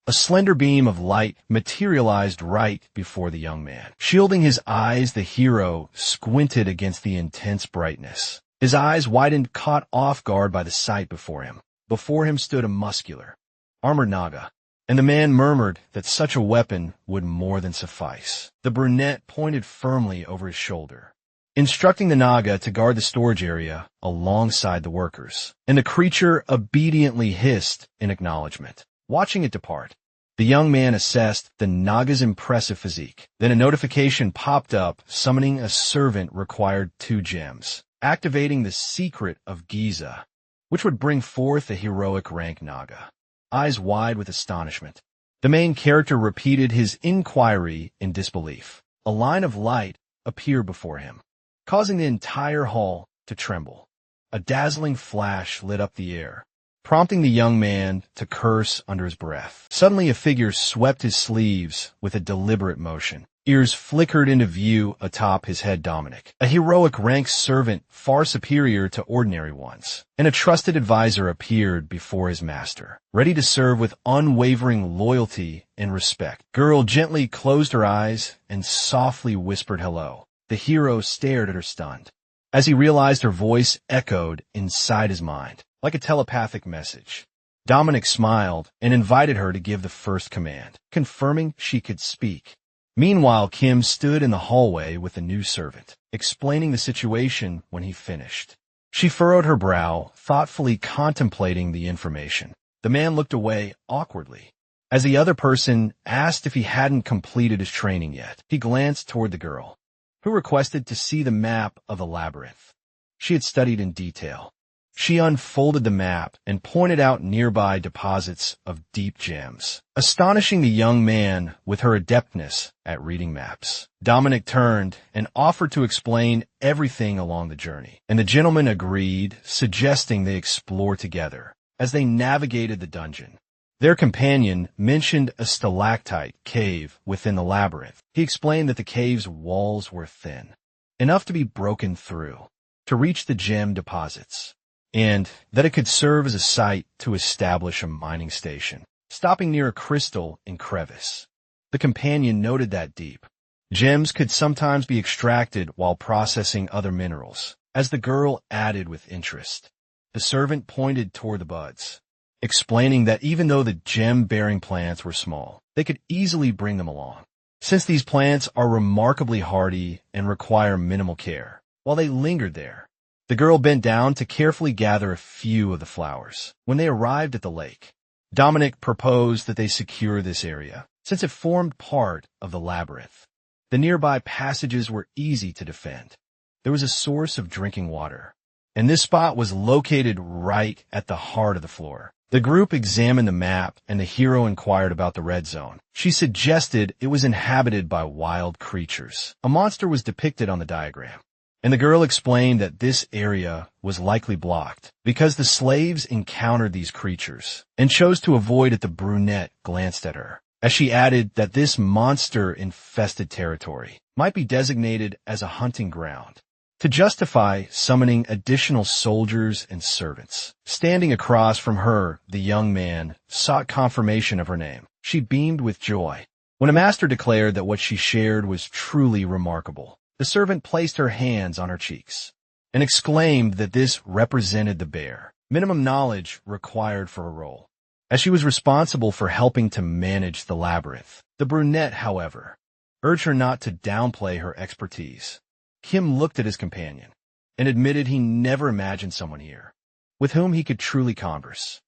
A slender beam of light materialized right before the young man. Shielding his eyes, the hero squinted against the intense brightness. His eyes widened, caught off guard by the sight before him. Before him stood a muscular, armored Naga, and the man murmured that such a weapon would more than suffice. The brunette pointed firmly over his shoulder, instructing the Naga to guard the storage area alongside the workers. And the creature obediently hissed in acknowledgement. Watching it depart, the young man assessed the Naga's impressive physique. Then a notification popped up summoning a servant required 2 gems, activating the secret of Giza, which would bring forth a heroic rank Naga. Eyes wide with astonishment, the main character repeated his inquiry in disbelief. A line of light appeared before him, causing the entire hall to tremble. A dazzling flash lit up the air, prompting the young man to curse under his breath. Suddenly a figure swept his sleeves with a deliberate motion. Ears flickered into view atop his head. Dominic, a heroic rank servant far superior to ordinary ones, and a trusted advisor appeared before his master, ready to serve with unwavering loyalty and respect. Girl gently closed her eyes and softly whispered hello. The hero stared at her stunned, as he realized her voice echoed inside his mind, like a telepathic message. Dominic smiled and invited her to give the first command, confirming she could speak. Meanwhile, Kim stood in the hallway with the new servant, explaining the situation when he finished. She furrowed her brow, thoughtfully contemplating the information. The man looked away awkwardly, as the other person asked if he hadn't completed his training yet. He glanced toward the girl, who requested to see the map of the labyrinth she had studied in detail. She unfolded the map and pointed out nearby deposits of deep gems, astonishing the young man with her adeptness at reading maps. Dominic turned and offered to explain everything along the journey, and the gentleman agreed, suggesting they explore together. As they navigated the dungeon, their companion mentioned a stalactite cave within the labyrinth. He explained that the cave's walls were thin, enough to be broken through to reach the gem deposits, and that it could serve as a site to establish a mining station, stopping near a crystal in crevice. The companion noted that deep gems could sometimes be extracted while processing other minerals, as the girl added with interest. The servant pointed toward the buds, explaining that even though the gem-bearing plants were small, they could easily bring them along, since these plants are remarkably hardy and require minimal care. While they lingered there, the girl bent down to carefully gather a few of the flowers. When they arrived at the lake, Dominic proposed that they secure this area, since it formed part of the labyrinth. The nearby passages were easy to defend. There was a source of drinking water, and this spot was located right at the heart of the floor. The group examined the map, and the hero inquired about the red zone. She suggested it was inhabited by wild creatures. A monster was depicted on the diagram, and the girl explained that this area was likely blocked because the slaves encountered these creatures and chose to avoid it. The brunette glanced at her, as she added that this monster-infested territory might be designated as a hunting ground to justify summoning additional soldiers and servants. Standing across from her, the young man sought confirmation of her name. She beamed with joy when a master declared that what she shared was truly remarkable. The servant placed her hands on her cheeks and exclaimed that this represented the bare minimum knowledge required for a role, as she was responsible for helping to manage the labyrinth. The brunette, however, urged her not to downplay her expertise. Kim looked at his companion and admitted he never imagined someone here with whom he could truly converse.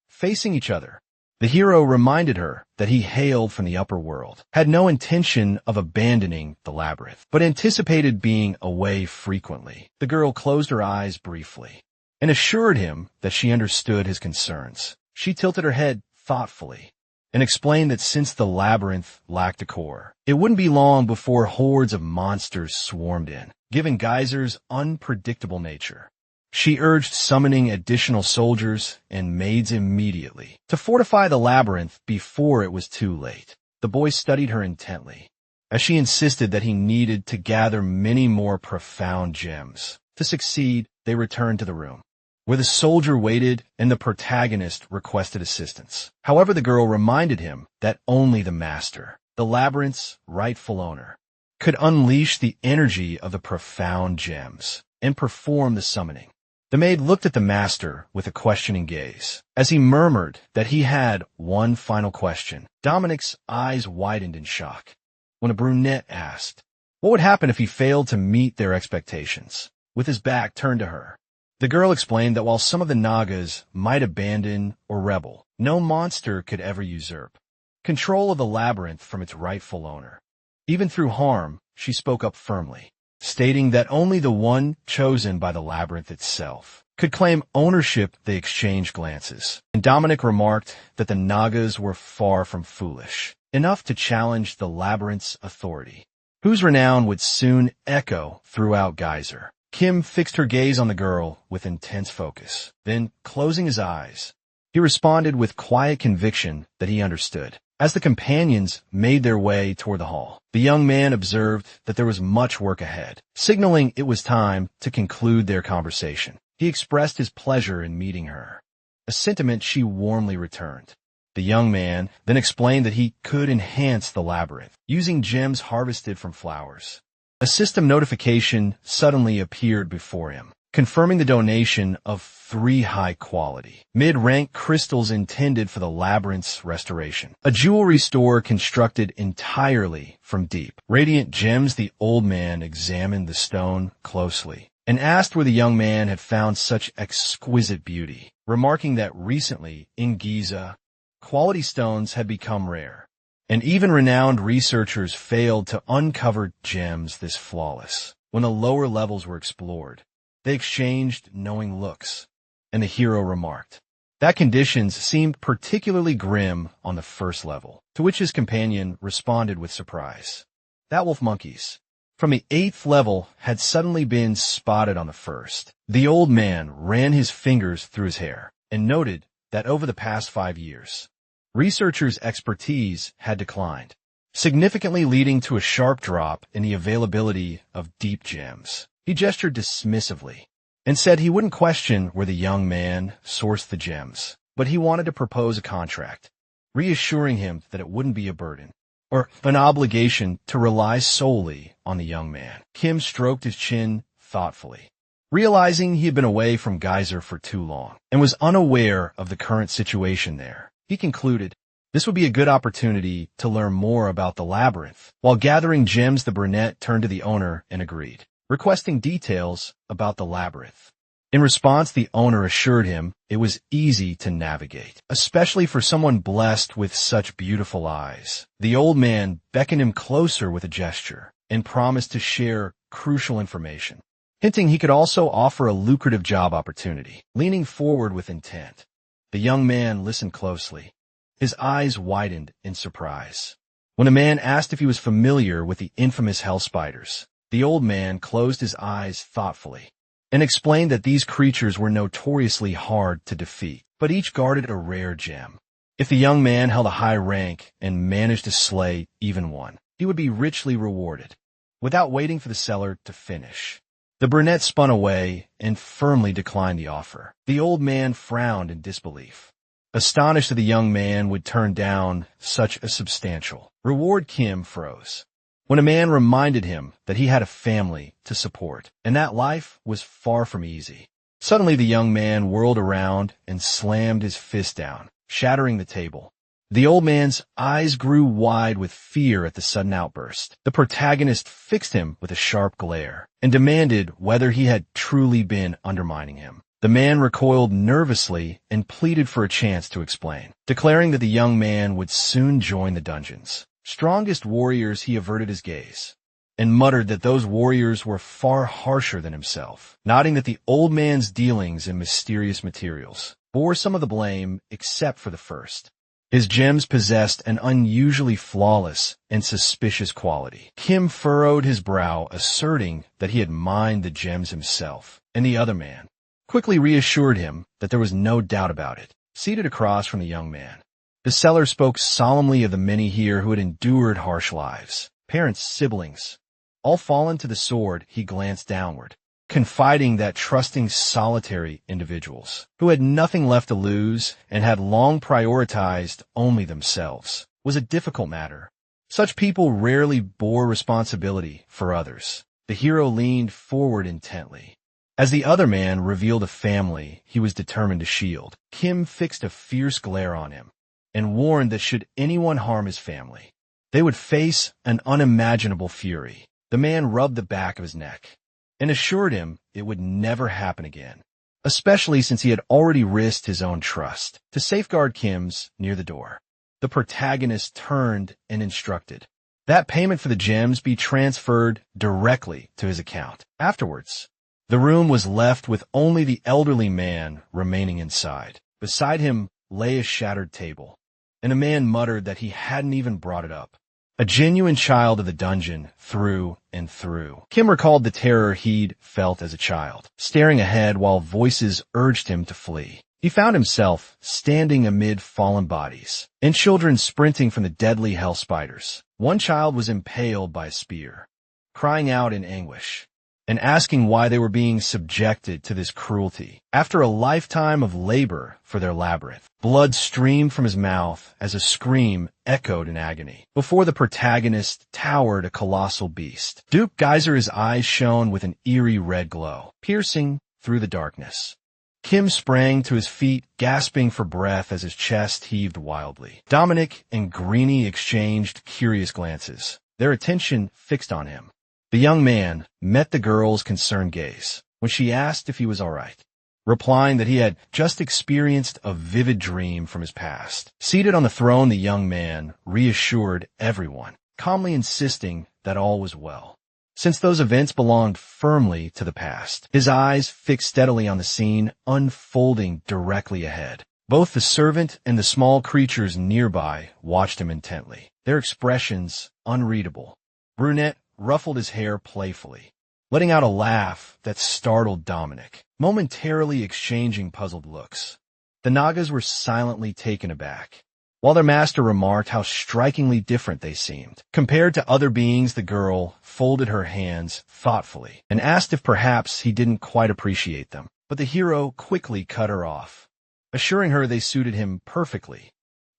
Facing each other, the hero reminded her that he hailed from the upper world, had no intention of abandoning the labyrinth, but anticipated being away frequently. The girl closed her eyes briefly and assured him that she understood his concerns. She tilted her head thoughtfully and explained that since the labyrinth lacked a core, it wouldn't be long before hordes of monsters swarmed in, given Geyser's unpredictable nature. She urged summoning additional soldiers and maids immediately to fortify the labyrinth before it was too late. The boy studied her intently, as she insisted that he needed to gather many more profound gems. To succeed, they returned to the room, where the soldier waited and the protagonist requested assistance. However, the girl reminded him that only the master, the labyrinth's rightful owner, could unleash the energy of the profound gems and perform the summoning. The maid looked at the master with a questioning gaze, as he murmured that he had one final question. Dominic's eyes widened in shock when a brunette asked, What would happen if he failed to meet their expectations? With his back turned to her, the girl explained that while some of the Nagas might abandon or rebel, no monster could ever usurp control of the labyrinth from its rightful owner. Even through harm, she spoke up firmly, stating that only the one chosen by the labyrinth itself could claim ownership. They exchanged glances, and Dominic remarked that the Nagas were far from foolish enough to challenge the labyrinth's authority, whose renown would soon echo throughout Geyser. Kim fixed her gaze on the girl with intense focus. Then, closing his eyes, he responded with quiet conviction that he understood. As the companions made their way toward the hall, the young man observed that there was much work ahead, signaling it was time to conclude their conversation. He expressed his pleasure in meeting her, a sentiment she warmly returned. The young man then explained that he could enhance the labyrinth using gems harvested from flowers. A system notification suddenly appeared before him, confirming the donation of 3 high-quality, mid-rank crystals intended for the labyrinth's restoration. A jewelry store constructed entirely from deep, radiant gems. The old man examined the stone closely and asked where the young man had found such exquisite beauty, remarking that recently, in Giza, quality stones had become rare, and even renowned researchers failed to uncover gems this flawless. When the lower levels were explored, they exchanged knowing looks, and the hero remarked that conditions seemed particularly grim on the first level, to which his companion responded with surprise. That wolf monkeys from the 8th level had suddenly been spotted on the first. The old man ran his fingers through his hair and noted that over the past 5 years, researchers' expertise had declined, significantly leading to a sharp drop in the availability of deep gems. He gestured dismissively and said he wouldn't question where the young man sourced the gems, but he wanted to propose a contract, reassuring him that it wouldn't be a burden or an obligation to rely solely on the young man. Kim stroked his chin thoughtfully, realizing he had been away from Geyser for too long and was unaware of the current situation there. He concluded this would be a good opportunity to learn more about the labyrinth. While gathering gems, the brunette turned to the owner and agreed, requesting details about the labyrinth. In response, the owner assured him it was easy to navigate, especially for someone blessed with such beautiful eyes. The old man beckoned him closer with a gesture and promised to share crucial information, hinting he could also offer a lucrative job opportunity. Leaning forward with intent, the young man listened closely. His eyes widened in surprise. When the man asked if he was familiar with the infamous hell spiders, the old man closed his eyes thoughtfully and explained that these creatures were notoriously hard to defeat, but each guarded a rare gem. If the young man held a high rank and managed to slay even one, he would be richly rewarded. Without waiting for the seller to finish, the brunette spun away and firmly declined the offer. The old man frowned in disbelief, astonished that the young man would turn down such a substantial reward. Kim froze when a man reminded him that he had a family to support and that life was far from easy. Suddenly the young man whirled around and slammed his fist down, shattering the table. The old man's eyes grew wide with fear at the sudden outburst. The protagonist fixed him with a sharp glare and demanded whether he had truly been undermining him. The man recoiled nervously and pleaded for a chance to explain, declaring that the young man would soon join the dungeon's strongest warriors. He averted his gaze and muttered that those warriors were far harsher than himself, nodding that the old man's dealings in mysterious materials bore some of the blame except for the first. His gems possessed an unusually flawless and suspicious quality. Kim furrowed his brow, asserting that he had mined the gems himself, and the other man quickly reassured him that there was no doubt about it. Seated across from the young man, the seller spoke solemnly of the many here who had endured harsh lives, parents, siblings, all fallen to the sword. He glanced downward, confiding that trusting solitary individuals who had nothing left to lose and had long prioritized only themselves was a difficult matter. Such people rarely bore responsibility for others. The hero leaned forward intently. As the other man revealed a family he was determined to shield, Kim fixed a fierce glare on him and warned that should anyone harm his family, they would face an unimaginable fury. The man rubbed the back of his neck and assured him it would never happen again, especially since he had already risked his own trust to safeguard Kim's near the door. The protagonist turned and instructed that payment for the gems be transferred directly to his account. Afterwards, the room was left with only the elderly man remaining inside. Beside him lay a shattered table, and a man muttered that he hadn't even brought it up. A genuine child of the dungeon through and through. Kim recalled the terror he'd felt as a child, staring ahead while voices urged him to flee. He found himself standing amid fallen bodies and children sprinting from the deadly hell spiders. One child was impaled by a spear, crying out in anguish and asking why they were being subjected to this cruelty. After a lifetime of labor for their labyrinth, blood streamed from his mouth as a scream echoed in agony. Before the protagonist towered a colossal beast. Duke Geyser's eyes shone with an eerie red glow, piercing through the darkness. Kim sprang to his feet, gasping for breath as his chest heaved wildly. Dominic and Greenie exchanged curious glances, their attention fixed on him. The young man met the girl's concerned gaze when she asked if he was all right, replying that he had just experienced a vivid dream from his past. Seated on the throne, the young man reassured everyone, calmly insisting that all was well, since those events belonged firmly to the past. His eyes fixed steadily on the scene unfolding directly ahead. Both the servant and the small creatures nearby watched him intently, their expressions unreadable. Brunette ruffled his hair playfully, letting out a laugh that startled Dominic, momentarily exchanging puzzled looks. The Nagas were silently taken aback, while their master remarked how strikingly different they seemed. Compared to other beings, the girl folded her hands thoughtfully and asked if perhaps he didn't quite appreciate them. But the hero quickly cut her off, assuring her they suited him perfectly.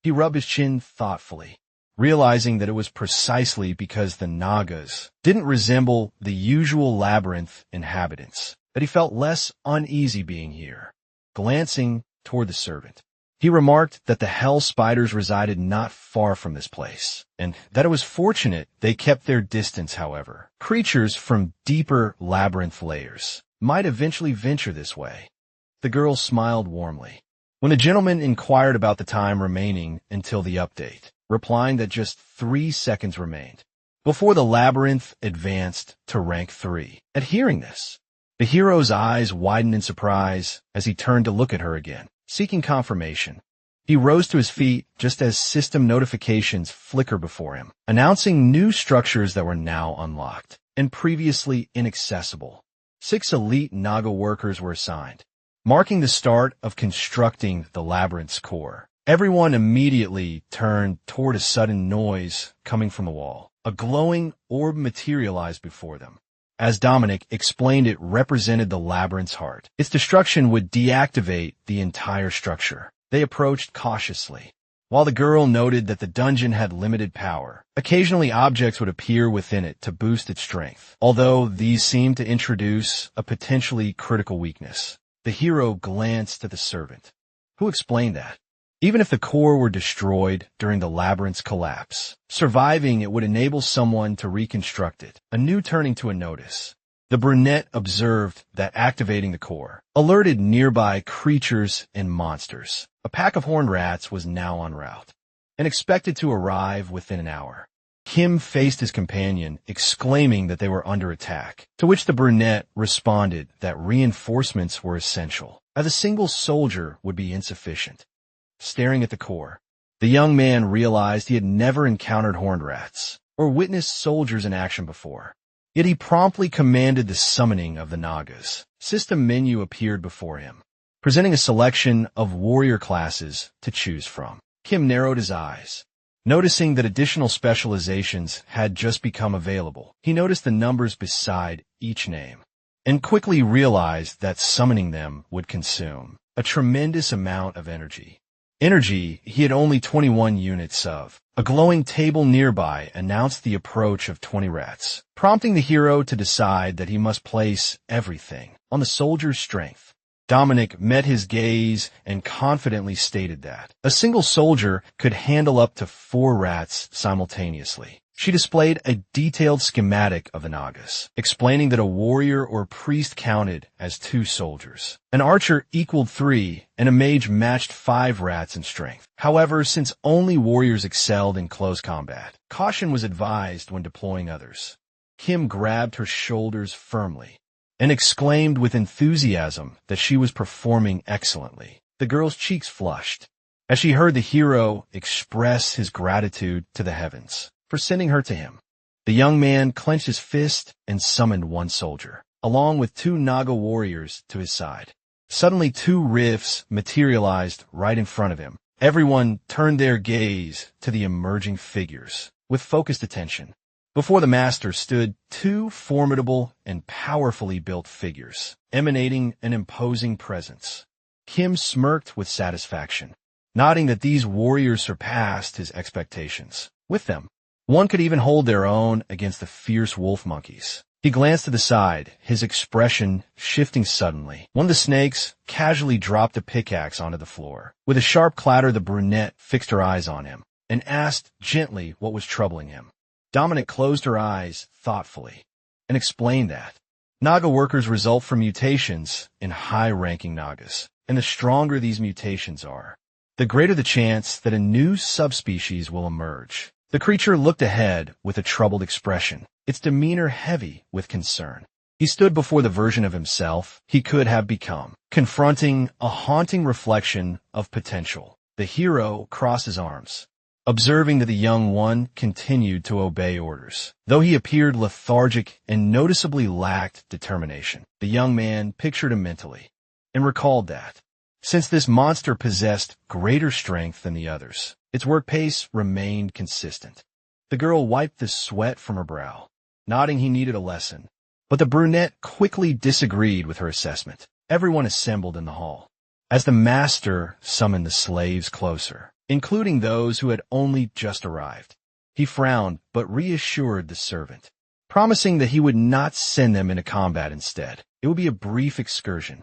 He rubbed his chin thoughtfully, realizing that it was precisely because the Nagas didn't resemble the usual labyrinth inhabitants that he felt less uneasy being here. Glancing toward the servant, he remarked that the hell spiders resided not far from this place, and that it was fortunate they kept their distance. However, creatures from deeper labyrinth layers might eventually venture this way. The girl smiled warmly when the gentleman inquired about the time remaining until the update, replying that just 3 seconds remained before the labyrinth advanced to rank 3. At hearing this, the hero's eyes widened in surprise as he turned to look at her again, seeking confirmation. He rose to his feet just as system notifications flickered before him, announcing new structures that were now unlocked and previously inaccessible. 6 elite Naga workers were assigned, marking the start of constructing the labyrinth's core. Everyone immediately turned toward a sudden noise coming from the wall. A glowing orb materialized before them. As Dominic explained, it represented the labyrinth's heart. Its destruction would deactivate the entire structure. They approached cautiously, while the girl noted that the dungeon had limited power. Occasionally objects would appear within it to boost its strength, although these seemed to introduce a potentially critical weakness. The hero glanced at the servant, who explained that even if the core were destroyed during the labyrinth's collapse, surviving it would enable someone to reconstruct it. A new turning to a notice. The brunette observed that activating the core alerted nearby creatures and monsters. A pack of horned rats was now en route and expected to arrive within an hour. Kim faced his companion, exclaiming that they were under attack, to which the brunette responded that reinforcements were essential, as a single soldier would be insufficient. Staring at the core, the young man realized he had never encountered horned rats or witnessed soldiers in action before. Yet he promptly commanded the summoning of the Nagas. System menu appeared before him, presenting a selection of warrior classes to choose from. Kim narrowed his eyes, noticing that additional specializations had just become available. He noticed the numbers beside each name and quickly realized that summoning them would consume a tremendous amount of energy. Energy he had only 21 units of. A glowing table nearby announced the approach of 20 rats, prompting the hero to decide that he must place everything on the soldier's strength. Dominic met his gaze and confidently stated that a single soldier could handle up to 4 rats simultaneously. She displayed a detailed schematic of the Nagas, explaining that a warrior or priest counted as 2 soldiers. An archer equaled 3, and a mage matched 5 rats in strength. However, since only warriors excelled in close combat, caution was advised when deploying others. Kim grabbed her shoulders firmly and exclaimed with enthusiasm that she was performing excellently. The girl's cheeks flushed as she heard the hero express his gratitude to the heavens for sending her to him. The young man clenched his fist and summoned 1 soldier, along with 2 Naga warriors to his side. Suddenly 2 rifts materialized right in front of him. Everyone turned their gaze to the emerging figures with focused attention. Before the master stood 2 formidable and powerfully built figures, emanating an imposing presence. Kim smirked with satisfaction, nodding that these warriors surpassed his expectations. With them, one could even hold their own against the fierce wolf monkeys. He glanced to the side, his expression shifting suddenly. One of the snakes casually dropped a pickaxe onto the floor. With a sharp clatter, the brunette fixed her eyes on him and asked gently what was troubling him. Dominic closed her eyes thoughtfully and explained that Naga workers result from mutations in high-ranking Nagas, and the stronger these mutations are, the greater the chance that a new subspecies will emerge. The creature looked ahead with a troubled expression, its demeanor heavy with concern. He stood before the version of himself he could have become, confronting a haunting reflection of potential. The hero crossed his arms, observing that the young one continued to obey orders. Though he appeared lethargic and noticeably lacked determination, the young man pictured him mentally and recalled that, since this monster possessed greater strength than the others, its work pace remained consistent. The girl wiped the sweat from her brow, nodding he needed a lesson. But the brunette quickly disagreed with her assessment. Everyone assembled in the hall as the master summoned the slaves closer, including those who had only just arrived. He frowned but reassured the servant, promising that he would not send them into combat instead. It would be a brief excursion.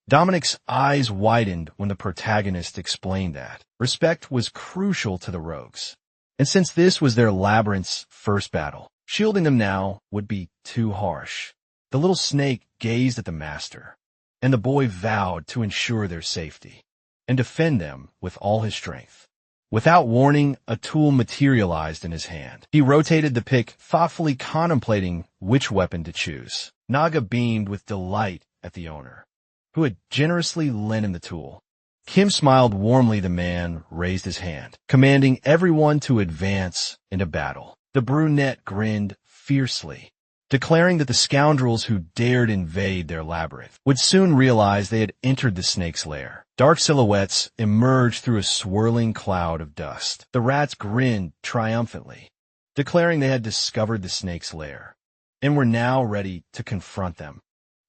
Dominic's eyes widened when the protagonist explained that respect was crucial to the rogues, and since this was their labyrinth's first battle, shielding them now would be too harsh. The little snake gazed at the master, and the boy vowed to ensure their safety and defend them with all his strength. Without warning, a tool materialized in his hand. He rotated the pick, thoughtfully contemplating which weapon to choose. Naga beamed with delight at the owner, who had generously lent him the tool. Kim smiled warmly. The man raised his hand, commanding everyone to advance into battle. The brunette grinned fiercely, declaring that the scoundrels who dared invade their labyrinth would soon realize they had entered the snake's lair. Dark silhouettes emerged through a swirling cloud of dust. The rats grinned triumphantly, declaring they had discovered the snake's lair and were now ready to confront them.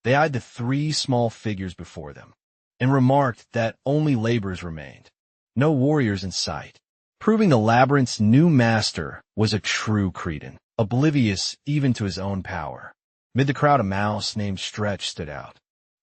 They eyed the 3 small figures before them and remarked that only laborers remained, no warriors in sight, proving the labyrinth's new master was a true Cretan, oblivious even to his own power. Mid the crowd, a mouse named Stretch stood out,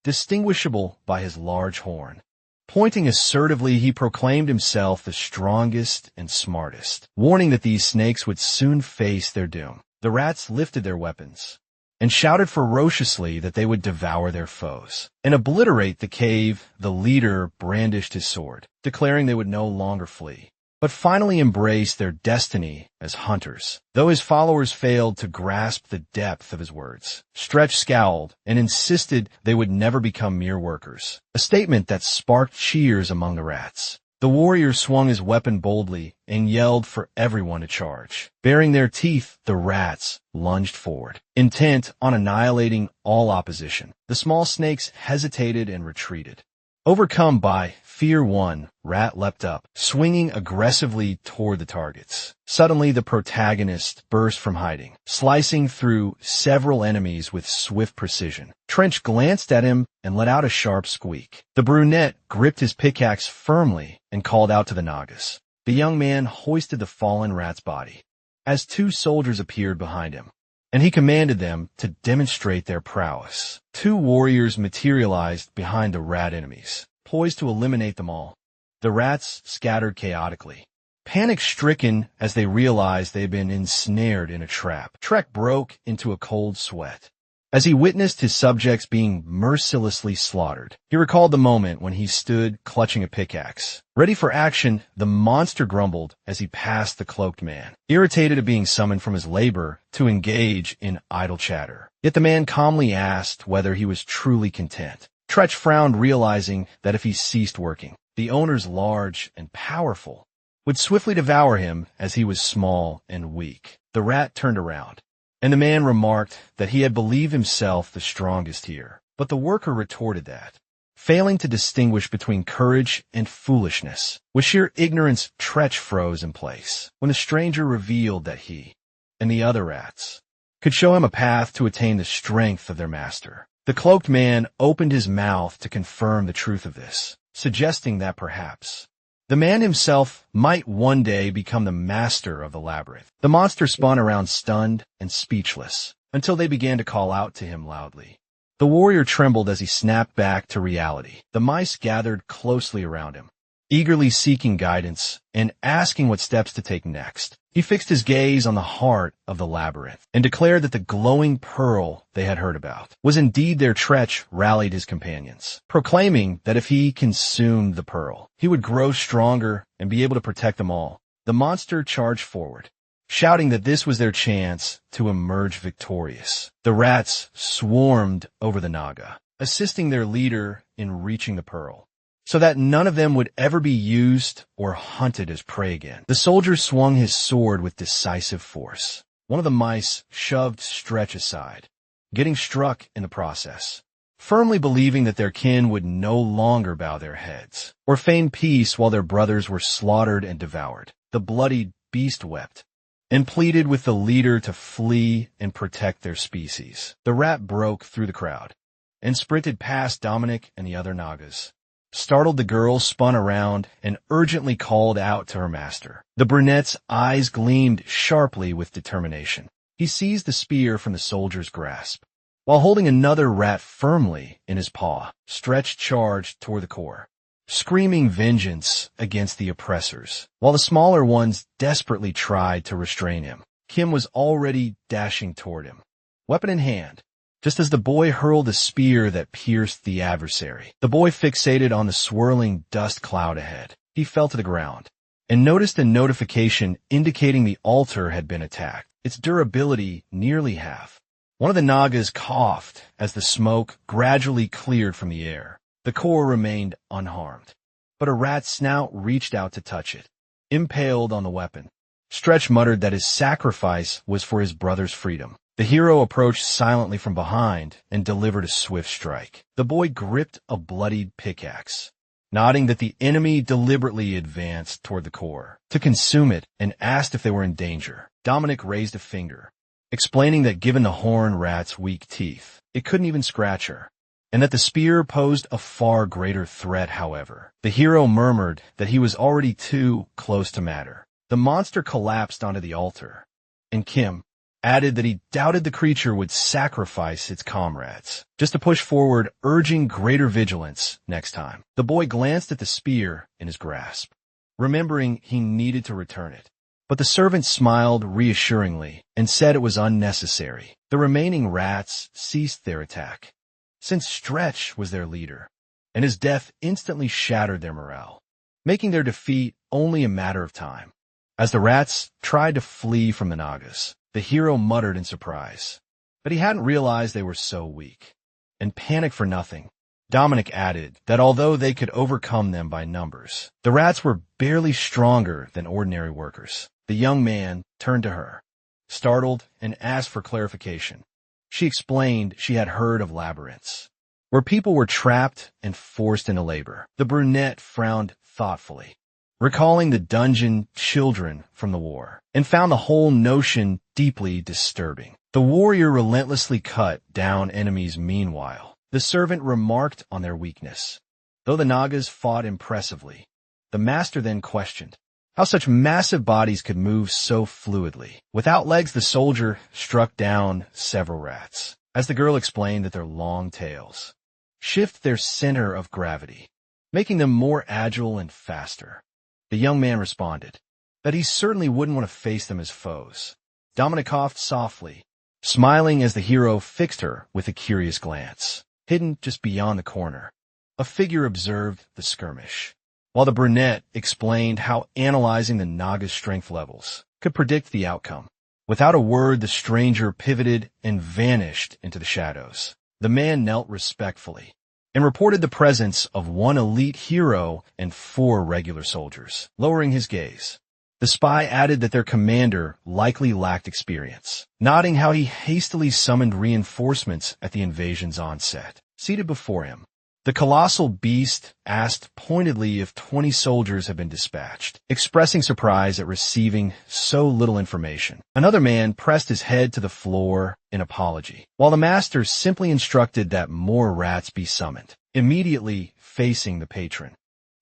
distinguishable by his large horn. Pointing assertively, he proclaimed himself the strongest and smartest, warning that these snakes would soon face their doom. The rats lifted their weapons and shouted ferociously that they would devour their foes and obliterate the cave. The leader brandished his sword, declaring they would no longer flee, but finally embrace their destiny as hunters. Though his followers failed to grasp the depth of his words, Stretch scowled and insisted they would never become mere workers, a statement that sparked cheers among the rats. The warrior swung his weapon boldly and yelled for everyone to charge. Baring their teeth, the rats lunged forward, intent on annihilating all opposition. The small snakes hesitated and retreated. Overcome by fear, one rat leapt up, swinging aggressively toward the targets. Suddenly, the protagonist burst from hiding, slicing through several enemies with swift precision. Trench glanced at him and let out a sharp squeak. The brunette gripped his pickaxe firmly and called out to the Nagas. The young man hoisted the fallen rat's body as 2 soldiers appeared behind him, and he commanded them to demonstrate their prowess. 2 warriors materialized behind the rat enemies, poised to eliminate them all. The rats scattered chaotically, Panic-stricken as they realized they had been ensnared in a trap, Trek broke into a cold sweat. As he witnessed his subjects being mercilessly slaughtered, he recalled the moment when he stood clutching a pickaxe. Ready for action, the monster grumbled as he passed the cloaked man, irritated at being summoned from his labor to engage in idle chatter. Yet the man calmly asked whether he was truly content. Trek frowned, realizing that if he ceased working, the owners, large and powerful, would swiftly devour him as he was small and weak. The rat turned around, and the man remarked that he had believed himself the strongest here. But the worker retorted that, failing to distinguish between courage and foolishness, with sheer ignorance, Trek froze in place when the stranger revealed that he and the other rats could show him a path to attain the strength of their master. The cloaked man opened his mouth to confirm the truth of this, suggesting that perhaps the man himself might one day become the master of the labyrinth. The monster spun around stunned and speechless until they began to call out to him loudly. The warrior trembled as he snapped back to reality. The mice gathered closely around him, eagerly seeking guidance and asking what steps to take next. He fixed his gaze on the heart of the labyrinth and declared that the glowing pearl they had heard about was indeed their. Trek rallied his companions, proclaiming that if he consumed the pearl, he would grow stronger and be able to protect them all. The monster charged forward, shouting that this was their chance to emerge victorious. The rats swarmed over the Naga, assisting their leader in reaching the pearl, so that none of them would ever be used or hunted as prey again. The soldier swung his sword with decisive force. One of the mice shoved Trek aside, getting struck in the process, firmly believing that their kin would no longer bow their heads or feign peace while their brothers were slaughtered and devoured. The bloodied beast wept and pleaded with the leader to flee and protect their species. The rat broke through the crowd and sprinted past Dominic and the other Nagas. Startled, the girl spun around and urgently called out to her master. The brunette's eyes gleamed sharply with determination. He seized the spear from the soldier's grasp, while holding another rat firmly in his paw. Trek charged toward the core, screaming vengeance against the oppressors, while the smaller ones desperately tried to restrain him. Kim was already dashing toward him, weapon in hand, just as the boy hurled a spear that pierced the adversary. The boy fixated on the swirling dust cloud ahead. He fell to the ground and noticed a notification indicating the altar had been attacked, its durability nearly half. One of the Nagas coughed as the smoke gradually cleared from the air. The core remained unharmed, but a rat's snout reached out to touch it, impaled on the weapon. Trek muttered that his sacrifice was for his brother's freedom. The hero approached silently from behind and delivered a swift strike. The boy gripped a bloodied pickaxe, nodding that the enemy deliberately advanced toward the core to consume it, and asked if they were in danger. Dominic raised a finger, explaining that given the horn rat's weak teeth, it couldn't even scratch her, and that the spear posed a far greater threat. However, the hero murmured that he was already too close to matter. The monster collapsed onto the altar, and Kim added that he doubted the creature would sacrifice its comrades, just to push forward, urging greater vigilance next time. The boy glanced at the spear in his grasp, remembering he needed to return it. But the servant smiled reassuringly and said it was unnecessary. The remaining rats ceased their attack, since Trek was their leader, and his death instantly shattered their morale, making their defeat only a matter of time. As the rats tried to flee from the Nagas, the hero muttered in surprise, but he hadn't realized they were so weak, and panicked for nothing. Dominic added that although they could overcome them by numbers, the rats were barely stronger than ordinary workers. The young man turned to her, startled, and asked for clarification. She explained she had heard of labyrinths, where people were trapped and forced into labor. The brunette frowned thoughtfully, recalling the dungeon children from the war, and found the whole notion deeply disturbing. The warrior relentlessly cut down enemies. Meanwhile, the servant remarked on their weakness. Though the Nagas fought impressively, the master then questioned how such massive bodies could move so fluidly. Without legs, the soldier struck down several rats, as the girl explained that their long tails shift their center of gravity, making them more agile and faster. The young man responded that he certainly wouldn't want to face them as foes. Dominic coughed softly, smiling as the hero fixed her with a curious glance. Hidden just beyond the corner, a figure observed the skirmish, while the brunette explained how analyzing the Naga's strength levels could predict the outcome. Without a word, the stranger pivoted and vanished into the shadows. The man knelt respectfully and reported the presence of one elite hero and 4 regular soldiers. Lowering his gaze, the spy added that their commander likely lacked experience, noting how he hastily summoned reinforcements at the invasion's onset. Seated before him, the colossal beast asked pointedly if 20 soldiers had been dispatched, expressing surprise at receiving so little information. Another man pressed his head to the floor in apology, while the master simply instructed that more rats be summoned. Immediately facing the patron,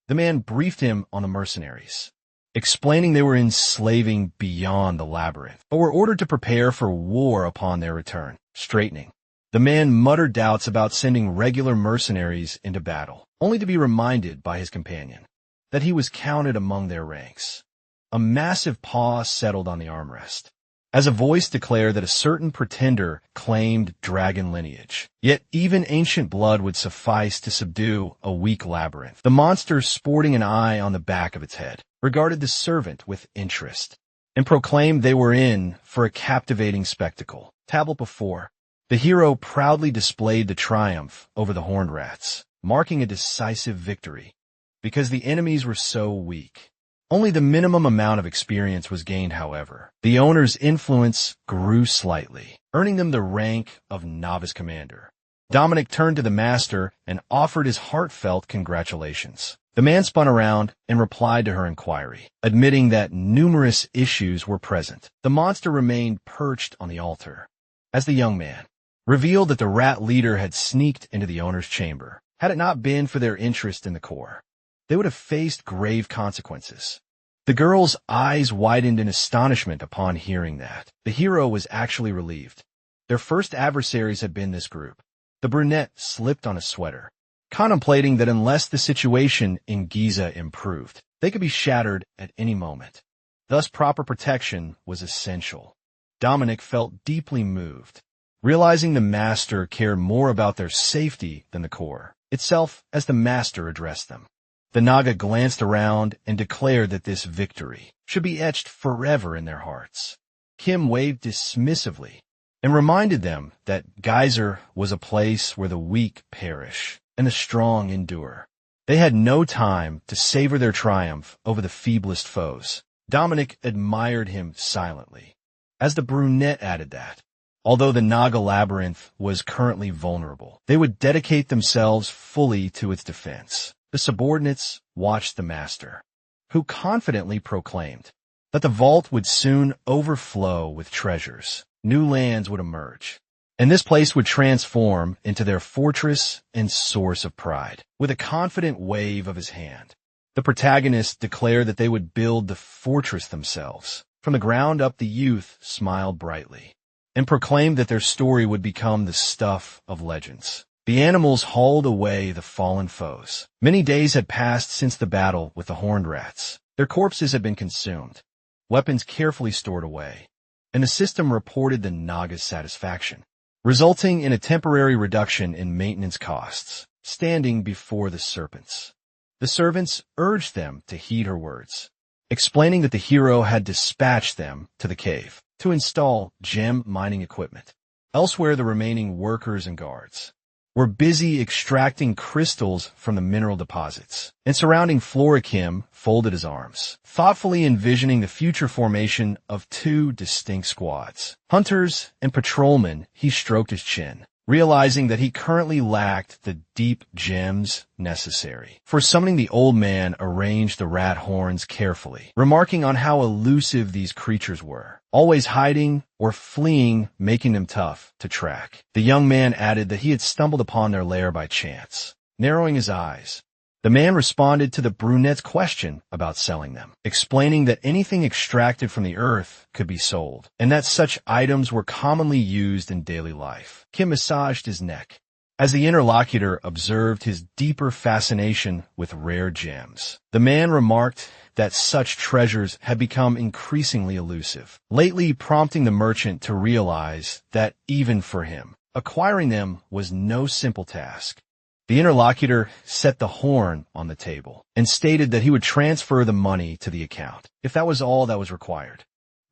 the man briefed him on the mercenaries, explaining they were enslaving beyond the labyrinth, but were ordered to prepare for war upon their return. Straightening, the man muttered doubts about sending regular mercenaries into battle, only to be reminded by his companion that he was counted among their ranks. A massive paw settled on the armrest, as a voice declared that a certain pretender claimed dragon lineage. Yet even ancient blood would suffice to subdue a weak labyrinth. The monster, sporting an eye on the back of its head, regarded the servant with interest and proclaimed they were in for a captivating spectacle. Tablet before, the hero proudly displayed the triumph over the horned rats, marking a decisive victory because the enemies were so weak. Only the minimum amount of experience was gained, however. The owner's influence grew slightly, earning them the rank of novice commander. Dominic turned to the master and offered his heartfelt congratulations. The man spun around and replied to her inquiry, admitting that numerous issues were present. The monster remained perched on the altar, as the young man revealed that the rat leader had sneaked into the owner's chamber. Had it not been for their interest in the core, they would have faced grave consequences. The girl's eyes widened in astonishment upon hearing that. The hero was actually relieved. Their first adversaries had been this group. The brunette slipped on a sweater, contemplating that unless the situation in Giza improved, they could be shattered at any moment. Thus, proper protection was essential. Dominic felt deeply moved, realizing the master cared more about their safety than the core itself as the master addressed them. The Naga glanced around and declared that this victory should be etched forever in their hearts. Kim waved dismissively and reminded them that Geyser was a place where the weak perish and the strong endure. They had no time to savor their triumph over the feeblest foes. Dominic admired him silently, as the brunette added that, although the Naga labyrinth was currently vulnerable, they would dedicate themselves fully to its defense. The subordinates watched the master, who confidently proclaimed that the vault would soon overflow with treasures. New lands would emerge, and this place would transform into their fortress and source of pride. With a confident wave of his hand, the protagonist declared that they would build the fortress themselves. From the ground up, the youth smiled brightly and proclaimed that their story would become the stuff of legends. The animals hauled away the fallen foes. Many days had passed since the battle with the horned rats. Their corpses had been consumed, weapons carefully stored away, and the system reported the Naga's satisfaction, resulting in a temporary reduction in maintenance costs. Standing before the serpents, the servants urged them to heed her words, explaining that the hero had dispatched them to the cave to install gem mining equipment. Elsewhere, the remaining workers and guards were busy extracting crystals from the mineral deposits, and surrounding Flora, Kim folded his arms, thoughtfully envisioning the future formation of 2 distinct squads. Hunters and patrolmen. He stroked his chin, realizing that he currently lacked the deep gems necessary. For summoning, the old man arranged the rat horns carefully, remarking on how elusive these creatures were, always hiding or fleeing, making them tough to track. The young man added that he had stumbled upon their lair by chance. Narrowing his eyes, the man responded to the brunette's question about selling them, explaining that anything extracted from the earth could be sold, and that such items were commonly used in daily life. Kim massaged his neck as the interlocutor observed his deeper fascination with rare gems. The man remarked that such treasures had become increasingly elusive, lately prompting the merchant to realize that even for him, acquiring them was no simple task. The interlocutor set the horn on the table and stated that he would transfer the money to the account, if that was all that was required.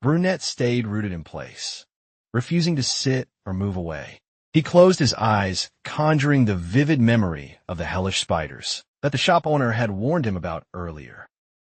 Brunette stayed rooted in place, refusing to sit or move away. He closed his eyes, conjuring the vivid memory of the hellish spiders that the shop owner had warned him about earlier.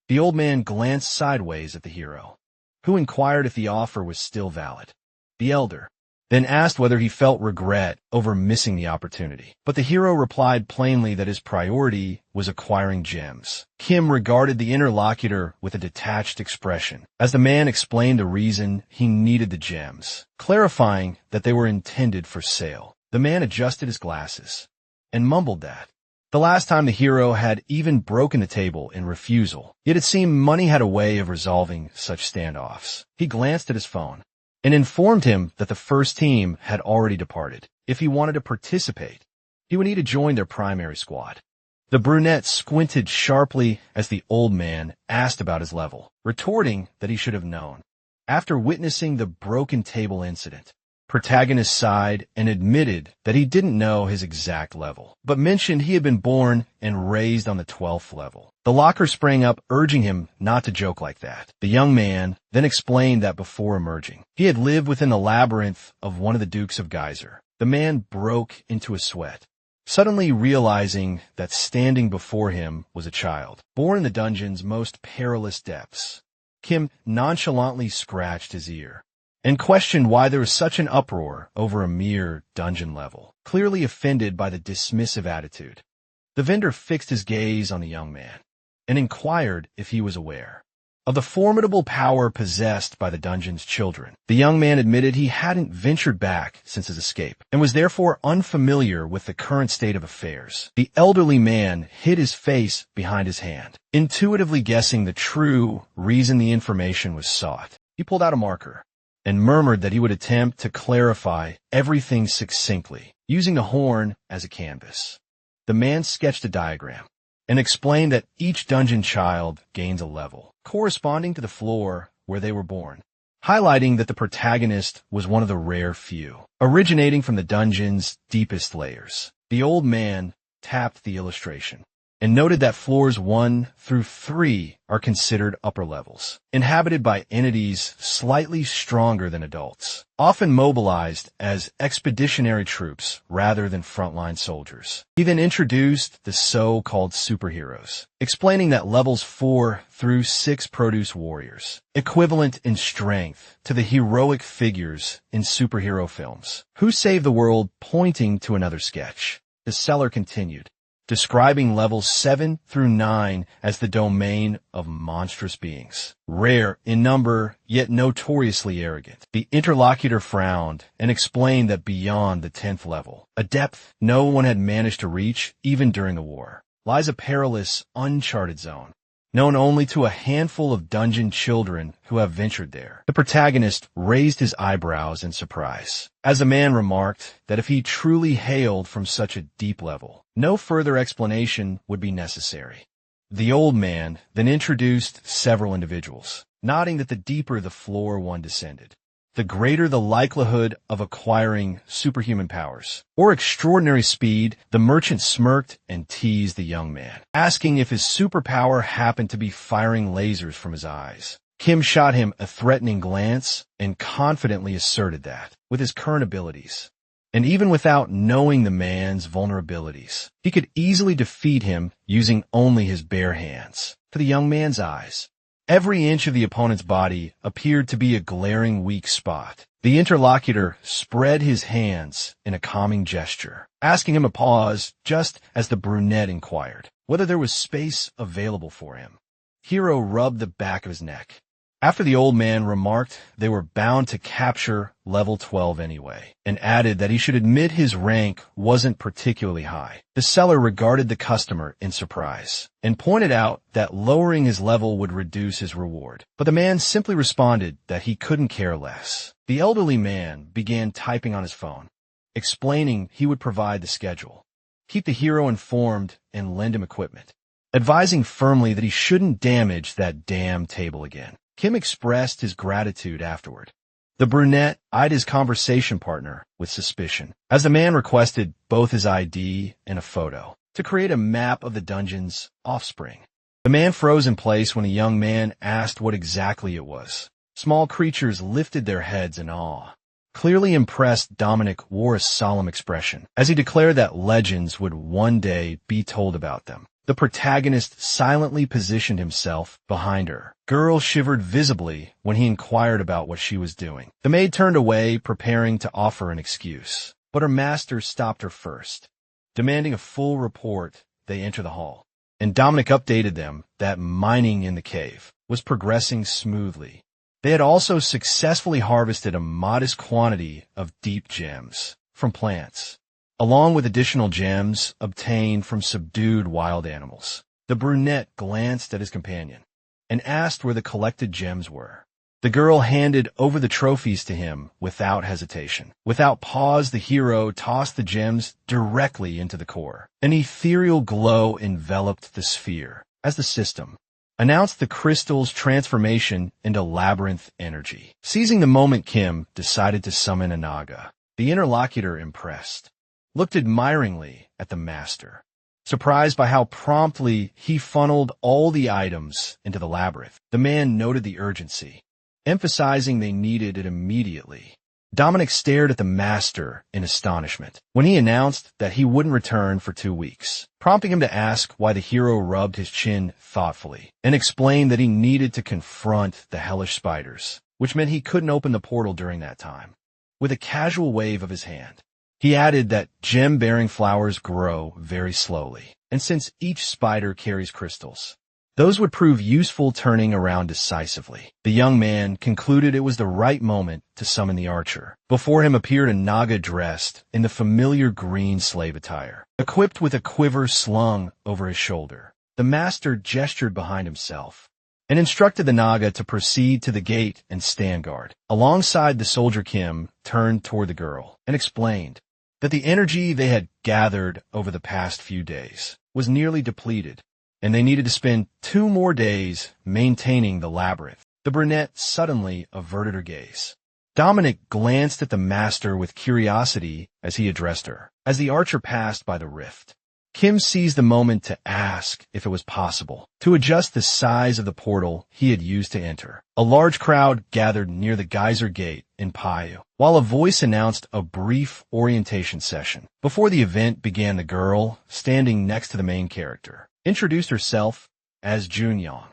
The old man glanced sideways at the hero, who inquired if the offer was still valid. The elder then asked whether he felt regret over missing the opportunity. But the hero replied plainly that his priority was acquiring gems. Kim regarded the interlocutor with a detached expression, as the man explained the reason he needed the gems, clarifying that they were intended for sale. The man adjusted his glasses and mumbled that the last time the hero had even broken the table in refusal, yet it seemed money had a way of resolving such standoffs. He glanced at his phone and informed him that the first team had already departed. If he wanted to participate, he would need to join their primary squad. The brunette squinted sharply as the old man asked about his level, retorting that he should have known. After witnessing the broken table incident, protagonist sighed and admitted that he didn't know his exact level, but mentioned he had been born and raised on the 12th level. The locker sprang up, urging him not to joke like that. The young man then explained that before emerging, he had lived within the labyrinth of one of the Dukes of Geyser. The man broke into a sweat, suddenly realizing that standing before him was a child, born in the dungeon's most perilous depths. Kim nonchalantly scratched his ear and questioned why there was such an uproar over a mere dungeon level, clearly offended by the dismissive attitude. The vendor fixed his gaze on the young man and inquired if he was aware of the formidable power possessed by the dungeon's children. The young man admitted he hadn't ventured back since his escape and was therefore unfamiliar with the current state of affairs. The elderly man hid his face behind his hand, intuitively guessing the true reason the information was sought. He pulled out a marker and murmured that he would attempt to clarify everything succinctly, using the horn as a canvas. The man sketched a diagram and explained that each dungeon child gains a level corresponding to the floor where they were born, highlighting that the protagonist was one of the rare few, originating from the dungeon's deepest layers. The old man tapped the illustration and noted that floors 1 through 3 are considered upper levels, inhabited by entities slightly stronger than adults, often mobilized as expeditionary troops rather than frontline soldiers. He then introduced the so-called superheroes, explaining that levels 4 through 6 produce warriors, equivalent in strength to the heroic figures in superhero films, who save the world, pointing to another sketch. The seller continued, describing levels 7 through 9 as the domain of monstrous beings, rare in number yet notoriously arrogant. The interlocutor frowned and explained that beyond the 10th level, a depth no one had managed to reach even during the war, lies a perilous, uncharted zone, known only to a handful of dungeon children who have ventured there. The protagonist raised his eyebrows in surprise, as the man remarked that if he truly hailed from such a deep level, no further explanation would be necessary. The old man then introduced several individuals, noting that the deeper the floor one descended, the greater the likelihood of acquiring superhuman powers or extraordinary speed. The merchant smirked and teased the young man, asking if his superpower happened to be firing lasers from his eyes. Kim shot him a threatening glance and confidently asserted that, with his current abilities, and even without knowing the man's vulnerabilities, he could easily defeat him using only his bare hands. To the young man's eyes, every inch of the opponent's body appeared to be a glaring weak spot. The interlocutor spread his hands in a calming gesture, asking him to pause just as the brunette inquired whether there was space available for him. Hero rubbed the back of his neck, after the old man remarked they were bound to capture level 12 anyway, and added that he should admit his rank wasn't particularly high. The seller regarded the customer in surprise and pointed out that lowering his level would reduce his reward, but the man simply responded that he couldn't care less. The elderly man began typing on his phone, explaining he would provide the schedule, keep the hero informed, and lend him equipment. advising firmly that he shouldn't damage that damn table again. Kim expressed his gratitude afterward. The brunette eyed his conversation partner with suspicion, as the man requested both his ID and a photo to create a map of the dungeon's offspring. The man froze in place when a young man asked what exactly it was. Small creatures lifted their heads in awe. Clearly impressed, Dominic wore a solemn expression as he declared that legends would one day be told about them. The protagonist silently positioned himself behind her. Girl shivered visibly when he inquired about what she was doing. The maid turned away, preparing to offer an excuse, but her master stopped her first. Demanding a full report, they entered the hall, and Dominic updated them that mining in the cave was progressing smoothly. They had also successfully harvested a modest quantity of deep gems from plants, along with additional gems obtained from subdued wild animals. The brunette glanced at his companion and asked where the collected gems were. The girl handed over the trophies to him without hesitation. Without pause, the hero tossed the gems directly into the core. An ethereal glow enveloped the sphere as the system announced the crystal's transformation into labyrinth energy. Seizing the moment, Kim decided to summon a naga. The interlocutor, impressed, looked admiringly at the master, surprised by how promptly he funneled all the items into the labyrinth. The man noted the urgency, emphasizing they needed it immediately. Dominic stared at the master in astonishment when he announced that he wouldn't return for 2 weeks, prompting him to ask why. The hero rubbed his chin thoughtfully and explained that he needed to confront the hellish spiders, which meant he couldn't open the portal during that time. With a casual wave of his hand, he added that gem-bearing flowers grow very slowly, and since each spider carries crystals, those would prove useful turning around decisively. The young man concluded it was the right moment to summon the archer. Before him appeared a naga dressed in the familiar green slave attire, equipped with a quiver slung over his shoulder. The master gestured behind himself and instructed the naga to proceed to the gate and stand guard. Alongside the soldier, Kim turned toward the girl and explained that the energy they had gathered over the past few days was nearly depleted, and they needed to spend 2 more days maintaining the labyrinth. The brunette suddenly averted her gaze. Dominic glanced at the master with curiosity as he addressed her. As the archer passed by the rift, Kim seized the moment to ask if it was possible to adjust the size of the portal he had used to enter. A large crowd gathered near the geyser gate in Payu, while a voice announced a brief orientation session. Before the event began, the girl, standing next to the main character, introduced herself as Junyong,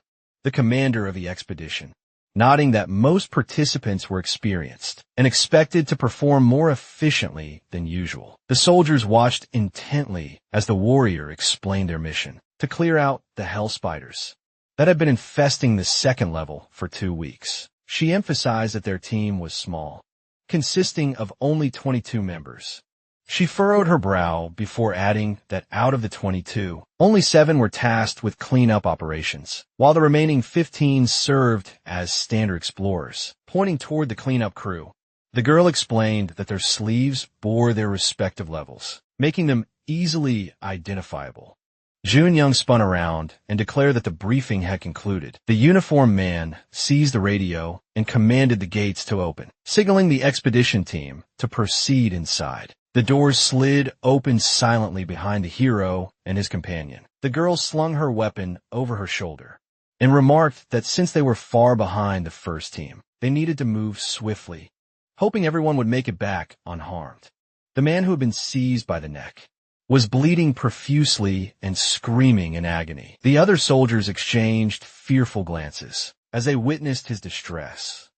the commander of the expedition, nodding that most participants were experienced and expected to perform more efficiently than usual. The soldiers watched intently as the warrior explained their mission: to clear out the hell spiders that had been infesting the second level for 2 weeks. She emphasized that their team was small, consisting of only 22 members. She furrowed her brow before adding that out of the 22, only 7 were tasked with cleanup operations, while the remaining 15 served as standard explorers. Pointing toward the cleanup crew, the girl explained that their sleeves bore their respective levels, making them easily identifiable. Junyoung spun around and declared that the briefing had concluded. The uniformed man seized the radio and commanded the gates to open, signaling the expedition team to proceed inside. The doors slid open silently behind the hero and his companion. The girl slung her weapon over her shoulder and remarked that since they were far behind the first team, they needed to move swiftly, hoping everyone would make it back unharmed. The man who had been seized by the neck was bleeding profusely and screaming in agony. The other soldiers exchanged fearful glances as they witnessed his distress.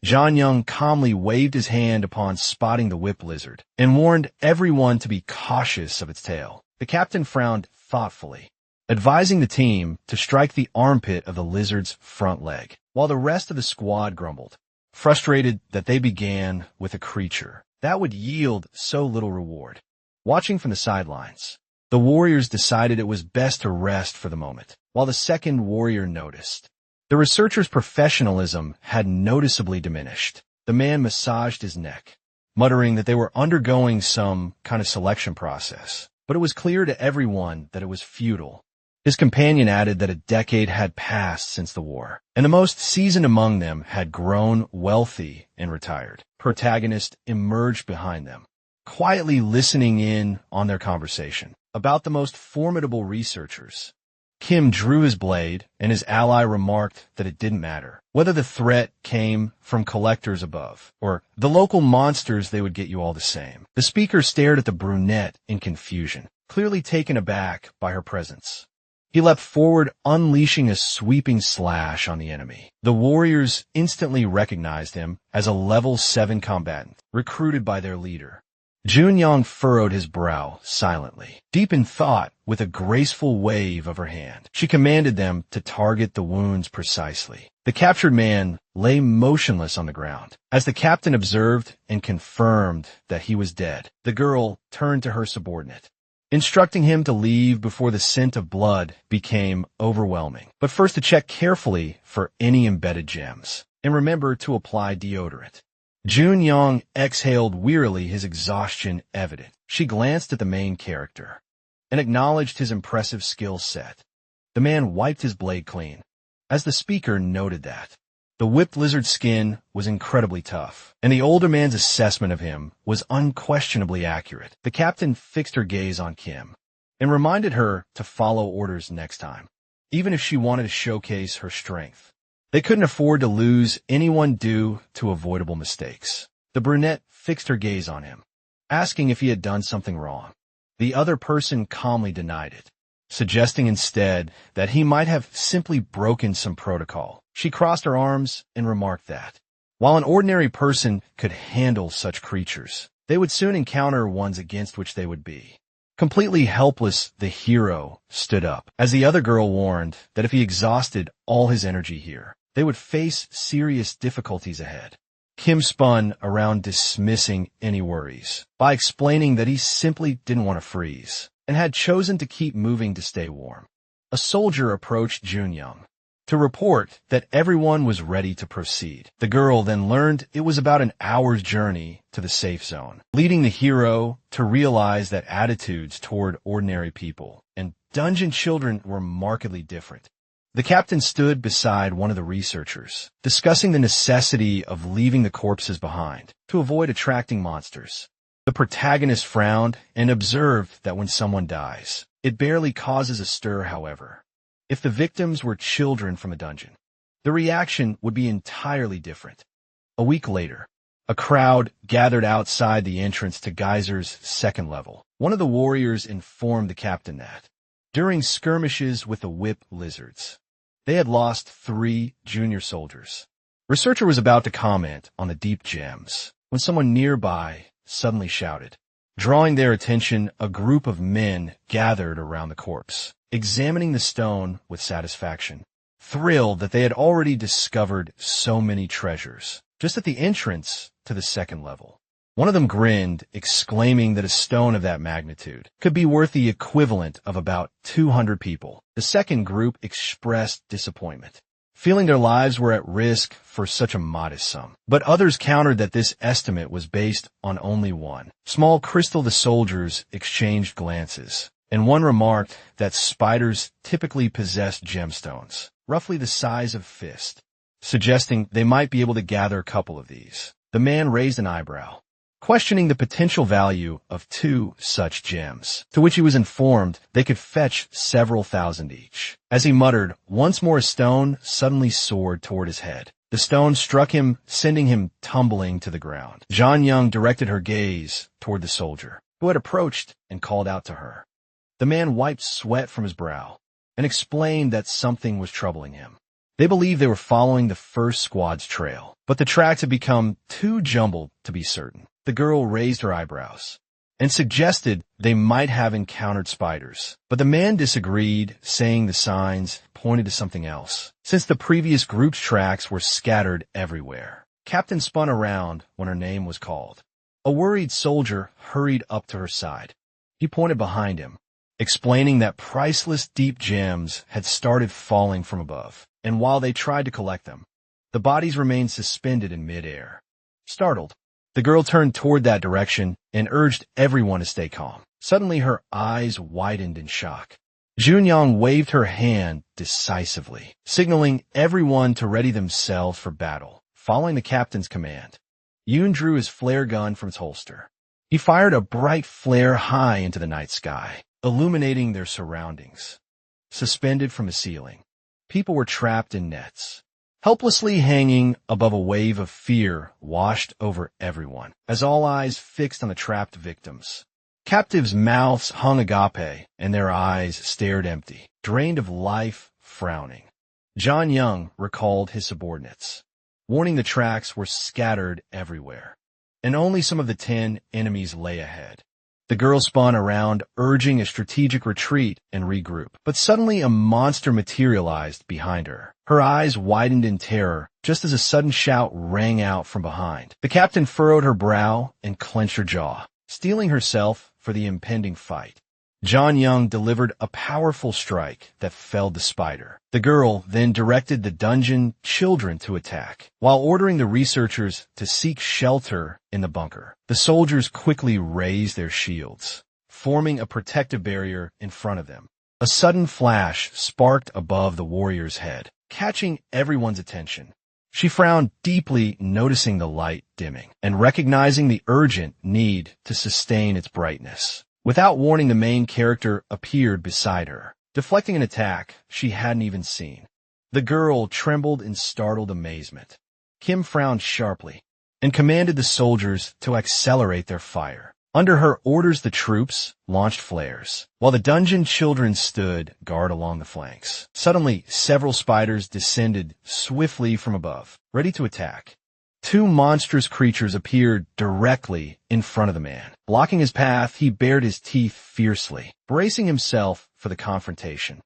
Janyang calmly waved his hand upon spotting the whip lizard and warned everyone to be cautious of its tail. The captain frowned thoughtfully, advising the team to strike the armpit of the lizard's front leg, while the rest of the squad grumbled, frustrated that they began with a creature that would yield so little reward. Watching from the sidelines, the warriors decided it was best to rest for the moment, while the second warrior noticed the researcher's professionalism had noticeably diminished. The man massaged his neck, muttering that they were undergoing some kind of selection process, but it was clear to everyone that it was futile. His companion added that a decade had passed since the war, and the most seasoned among them had grown wealthy and retired. Protagonist emerged behind them, quietly listening in on their conversation about the most formidable researchers. Kim drew his blade, and his ally remarked that it didn't matter whether the threat came from collectors above or the local monsters, they would get you all the same. The speaker stared at the brunette in confusion, clearly taken aback by her presence. He leapt forward, unleashing a sweeping slash on the enemy. The warriors instantly recognized him as a level 7 combatant, recruited by their leader. Junyang furrowed his brow silently, deep in thought. With a graceful wave of her hand, she commanded them to target the wounds precisely. The captured man lay motionless on the ground. As the captain observed and confirmed that he was dead, the girl turned to her subordinate, instructing him to leave before the scent of blood became overwhelming. But first to check carefully for any embedded gems, and remember to apply deodorant. Junyang exhaled wearily, his exhaustion evident. She glanced at the main character and acknowledged his impressive skill set. The man wiped his blade clean, as the speaker noted that the whipped lizard skin was incredibly tough, and the older man's assessment of him was unquestionably accurate. The captain fixed her gaze on Kim and reminded her to follow orders next time, even if she wanted to showcase her strength. They couldn't afford to lose anyone due to avoidable mistakes. The brunette fixed her gaze on him, asking if he had done something wrong. The other person calmly denied it, suggesting instead that he might have simply broken some protocol. She crossed her arms and remarked that, while an ordinary person could handle such creatures, they would soon encounter ones against which they would be completely helpless. The hero stood up, as the other girl warned that if he exhausted all his energy here, they would face serious difficulties ahead. Kim spun around, dismissing any worries by explaining that he simply didn't want to freeze and had chosen to keep moving to stay warm. A soldier approached Junyang to report that everyone was ready to proceed. The girl then learned it was about an hour's journey to the safe zone, leading the hero to realize that attitudes toward ordinary people and dungeon children were markedly different. The captain stood beside one of the researchers, discussing the necessity of leaving the corpses behind to avoid attracting monsters. The protagonist frowned and observed that when someone dies, it barely causes a stir. However, if the victims were children from a dungeon, the reaction would be entirely different. A week later, a crowd gathered outside the entrance to Geyser's second level. One of the warriors informed the captain that, during skirmishes with the whip lizards, they had lost 3 junior soldiers. Researcher was about to comment on the deep gems when someone nearby suddenly shouted. Drawing their attention, a group of men gathered around the corpse, examining the stone with satisfaction, thrilled that they had already discovered so many treasures just at the entrance to the second level. One of them grinned, exclaiming that a stone of that magnitude could be worth the equivalent of about 200 people. The second group expressed disappointment, feeling their lives were at risk for such a modest sum. But others countered that this estimate was based on only one small crystal. The soldiers exchanged glances, and one remarked that spiders typically possessed gemstones, roughly the size of a fist, suggesting they might be able to gather a couple of these. The man raised an eyebrow, questioning the potential value of 2 such gems, to which he was informed they could fetch several thousand each. As he muttered, once more a stone suddenly soared toward his head. The stone struck him, sending him tumbling to the ground. Junyang directed her gaze toward the soldier, who had approached and called out to her. The man wiped sweat from his brow and explained that something was troubling him. They believed they were following the first squad's trail, but the tracks had become too jumbled to be certain. The girl raised her eyebrows and suggested they might have encountered spiders, but the man disagreed, saying the signs pointed to something else, since the previous group's tracks were scattered everywhere. Captain spun around when her name was called. A worried soldier hurried up to her side. He pointed behind him, explaining that priceless deep gems had started falling from above, and while they tried to collect them, the bodies remained suspended in midair. Startled, the girl turned toward that direction and urged everyone to stay calm. Suddenly her eyes widened in shock. Junyang waved her hand decisively, signaling everyone to ready themselves for battle. Following the captain's command, Yoon drew his flare gun from its holster. He fired a bright flare high into the night sky, illuminating their surroundings. Suspended from the ceiling, people were trapped in nets, helplessly hanging above a wave of fear washed over everyone, as all eyes fixed on the trapped victims. Captives' mouths hung agape, and their eyes stared empty, drained of life, frowning. John Young recalled his subordinates, warning the tracks were scattered everywhere, and only some of the 10 enemies lay ahead. The girl spun around, urging a strategic retreat and regroup, but suddenly a monster materialized behind her. Her eyes widened in terror, just as a sudden shout rang out from behind. The captain furrowed her brow and clenched her jaw, steeling herself for the impending fight. John Young delivered a powerful strike that felled the spider. The girl then directed the dungeon children to attack, while ordering the researchers to seek shelter in the bunker. The soldiers quickly raised their shields, forming a protective barrier in front of them. A sudden flash sparked above the warrior's head, catching everyone's attention. She frowned deeply, noticing the light dimming, and recognizing the urgent need to sustain its brightness. Without warning, the main character appeared beside her, deflecting an attack she hadn't even seen. The girl trembled in startled amazement. Kim frowned sharply and commanded the soldiers to accelerate their fire. Under her orders, the troops launched flares, while the dungeon children stood guard along the flanks. Suddenly, several spiders descended swiftly from above, ready to attack. 2 monstrous creatures appeared directly in front of the man. Blocking his path, he bared his teeth fiercely, bracing himself for the confrontation.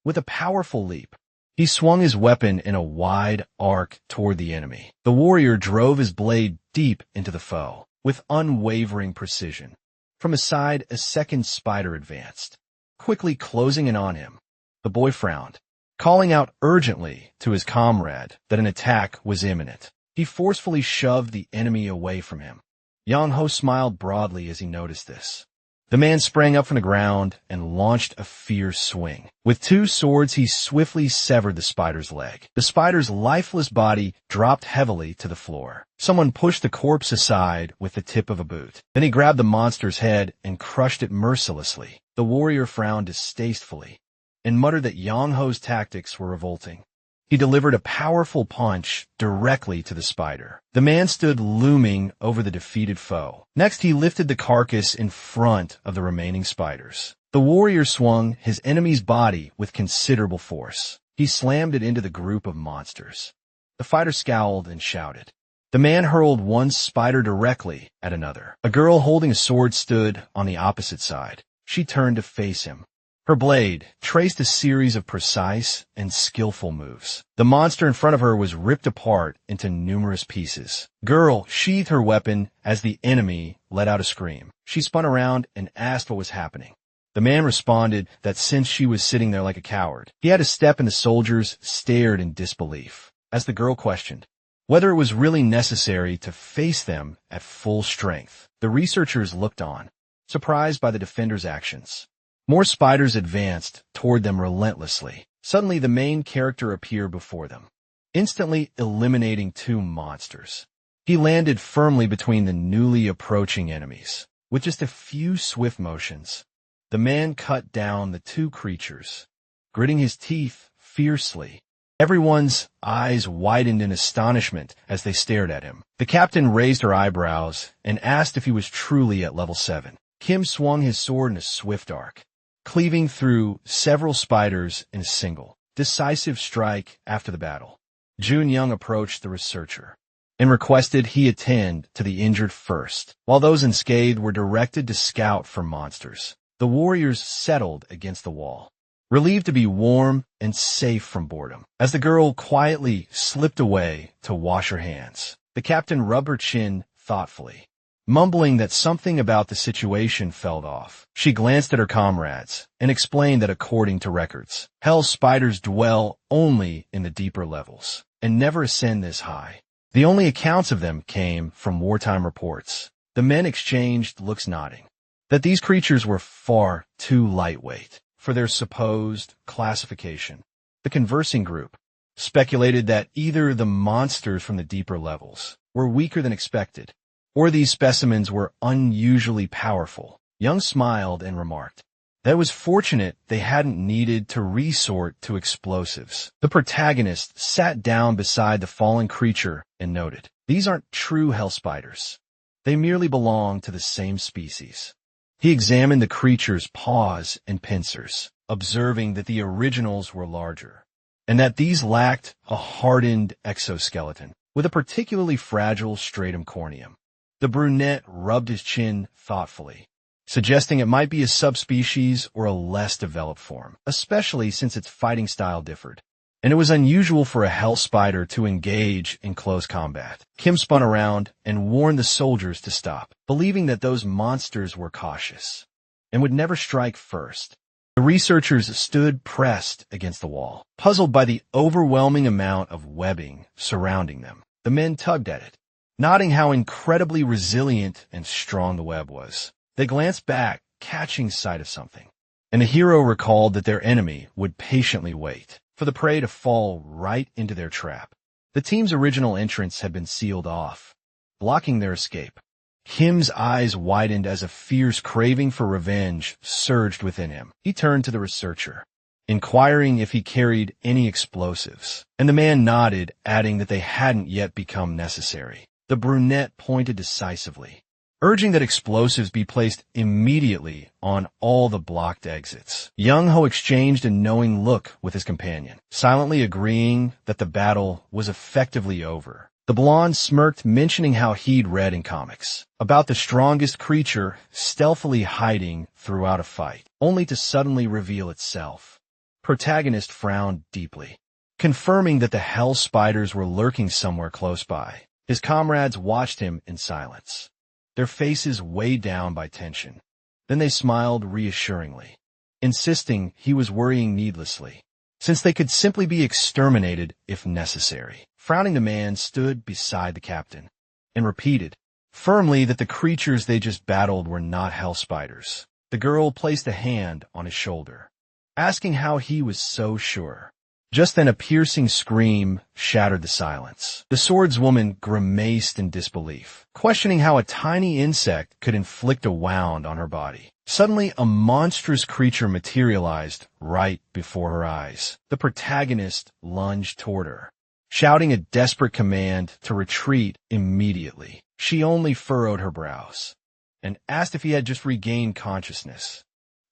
With a powerful leap, he swung his weapon in a wide arc toward the enemy. The warrior drove his blade deep into the foe, with unwavering precision. From his side, a second spider advanced, quickly closing in on him. The boy frowned, calling out urgently to his comrade that an attack was imminent. He forcefully shoved the enemy away from him. Yang Ho smiled broadly as he noticed this. The man sprang up from the ground and launched a fierce swing. With 2 swords, he swiftly severed the spider's leg. The spider's lifeless body dropped heavily to the floor. Someone pushed the corpse aside with the tip of a boot. Then he grabbed the monster's head and crushed it mercilessly. The warrior frowned distastefully and muttered that Yang Ho's tactics were revolting. He delivered a powerful punch directly to the spider. The man stood looming over the defeated foe. Next, he lifted the carcass in front of the remaining spiders. The warrior swung his enemy's body with considerable force. He slammed it into the group of monsters. The fighter scowled and shouted. The man hurled one spider directly at another. A girl holding a sword stood on the opposite side. She turned to face him. Her blade traced a series of precise and skillful moves. The monster in front of her was ripped apart into numerous pieces. Girl sheathed her weapon as the enemy let out a scream. She spun around and asked what was happening. The man responded that since she was sitting there like a coward, he had to step, and the soldiers stared in disbelief as the girl questioned whether it was really necessary to face them at full strength. The researchers looked on, surprised by the defender's actions. More spiders advanced toward them relentlessly. Suddenly, the main character appeared before them, instantly eliminating 2 monsters. He landed firmly between the newly approaching enemies. With just a few swift motions, the man cut down the 2 creatures, gritting his teeth fiercely. Everyone's eyes widened in astonishment as they stared at him. The captain raised her eyebrows and asked if he was truly at level 7. Kim swung his sword in a swift arc, cleaving through several spiders in a single, decisive strike. After the battle, Jun Young approached the researcher and requested he attend to the injured first, while those unscathed were directed to scout for monsters. The warriors settled against the wall, relieved to be warm and safe from boredom. As the girl quietly slipped away to wash her hands, the captain rubbed her chin thoughtfully, mumbling that something about the situation felt off. She glanced at her comrades and explained that according to records, hell spiders dwell only in the deeper levels and never ascend this high. The only accounts of them came from wartime reports. The men exchanged looks, nodding that these creatures were far too lightweight for their supposed classification. The conversing group speculated that either the monsters from the deeper levels were weaker than expected, or these specimens were unusually powerful. Young smiled and remarked that it was fortunate they hadn't needed to resort to explosives. The protagonist sat down beside the fallen creature and noted, "These aren't true hell spiders. They merely belong to the same species." He examined the creature's paws and pincers, observing that the originals were larger, and that these lacked a hardened exoskeleton with a particularly fragile stratum corneum. The brunette rubbed his chin thoughtfully, suggesting it might be a subspecies or a less developed form, especially since its fighting style differed, and it was unusual for a hell spider to engage in close combat. Kim spun around and warned the soldiers to stop, believing that those monsters were cautious and would never strike first. The researchers stood pressed against the wall, puzzled by the overwhelming amount of webbing surrounding them. The men tugged at it, noting how incredibly resilient and strong the web was. They glanced back, catching sight of something, and the hero recalled that their enemy would patiently wait for the prey to fall right into their trap. The team's original entrance had been sealed off, blocking their escape. Kim's eyes widened as a fierce craving for revenge surged within him. He turned to the researcher, inquiring if he carried any explosives, and the man nodded, adding that they hadn't yet become necessary. The brunette pointed decisively, urging that explosives be placed immediately on all the blocked exits. Young Ho exchanged a knowing look with his companion, silently agreeing that the battle was effectively over. The blonde smirked, mentioning how he'd read in comics about the strongest creature stealthily hiding throughout a fight, only to suddenly reveal itself. Protagonist frowned deeply, confirming that the hell spiders were lurking somewhere close by. His comrades watched him in silence, their faces weighed down by tension. Then they smiled reassuringly, insisting he was worrying needlessly, since they could simply be exterminated if necessary. Frowning, the man stood beside the captain and repeated firmly that the creatures they just battled were not hell spiders. The girl placed a hand on his shoulder, asking how he was so sure. Just then a piercing scream shattered the silence. The swordswoman grimaced in disbelief, questioning how a tiny insect could inflict a wound on her body. Suddenly, a monstrous creature materialized right before her eyes. The protagonist lunged toward her, shouting a desperate command to retreat immediately. She only furrowed her brows and asked if he had just regained consciousness.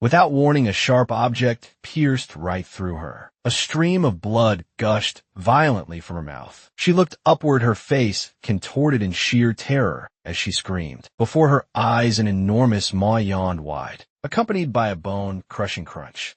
Without warning, a sharp object pierced right through her. A stream of blood gushed violently from her mouth. She looked upward, her face contorted in sheer terror as she screamed. Before her eyes, an enormous maw yawned wide, accompanied by a bone-crushing crunch.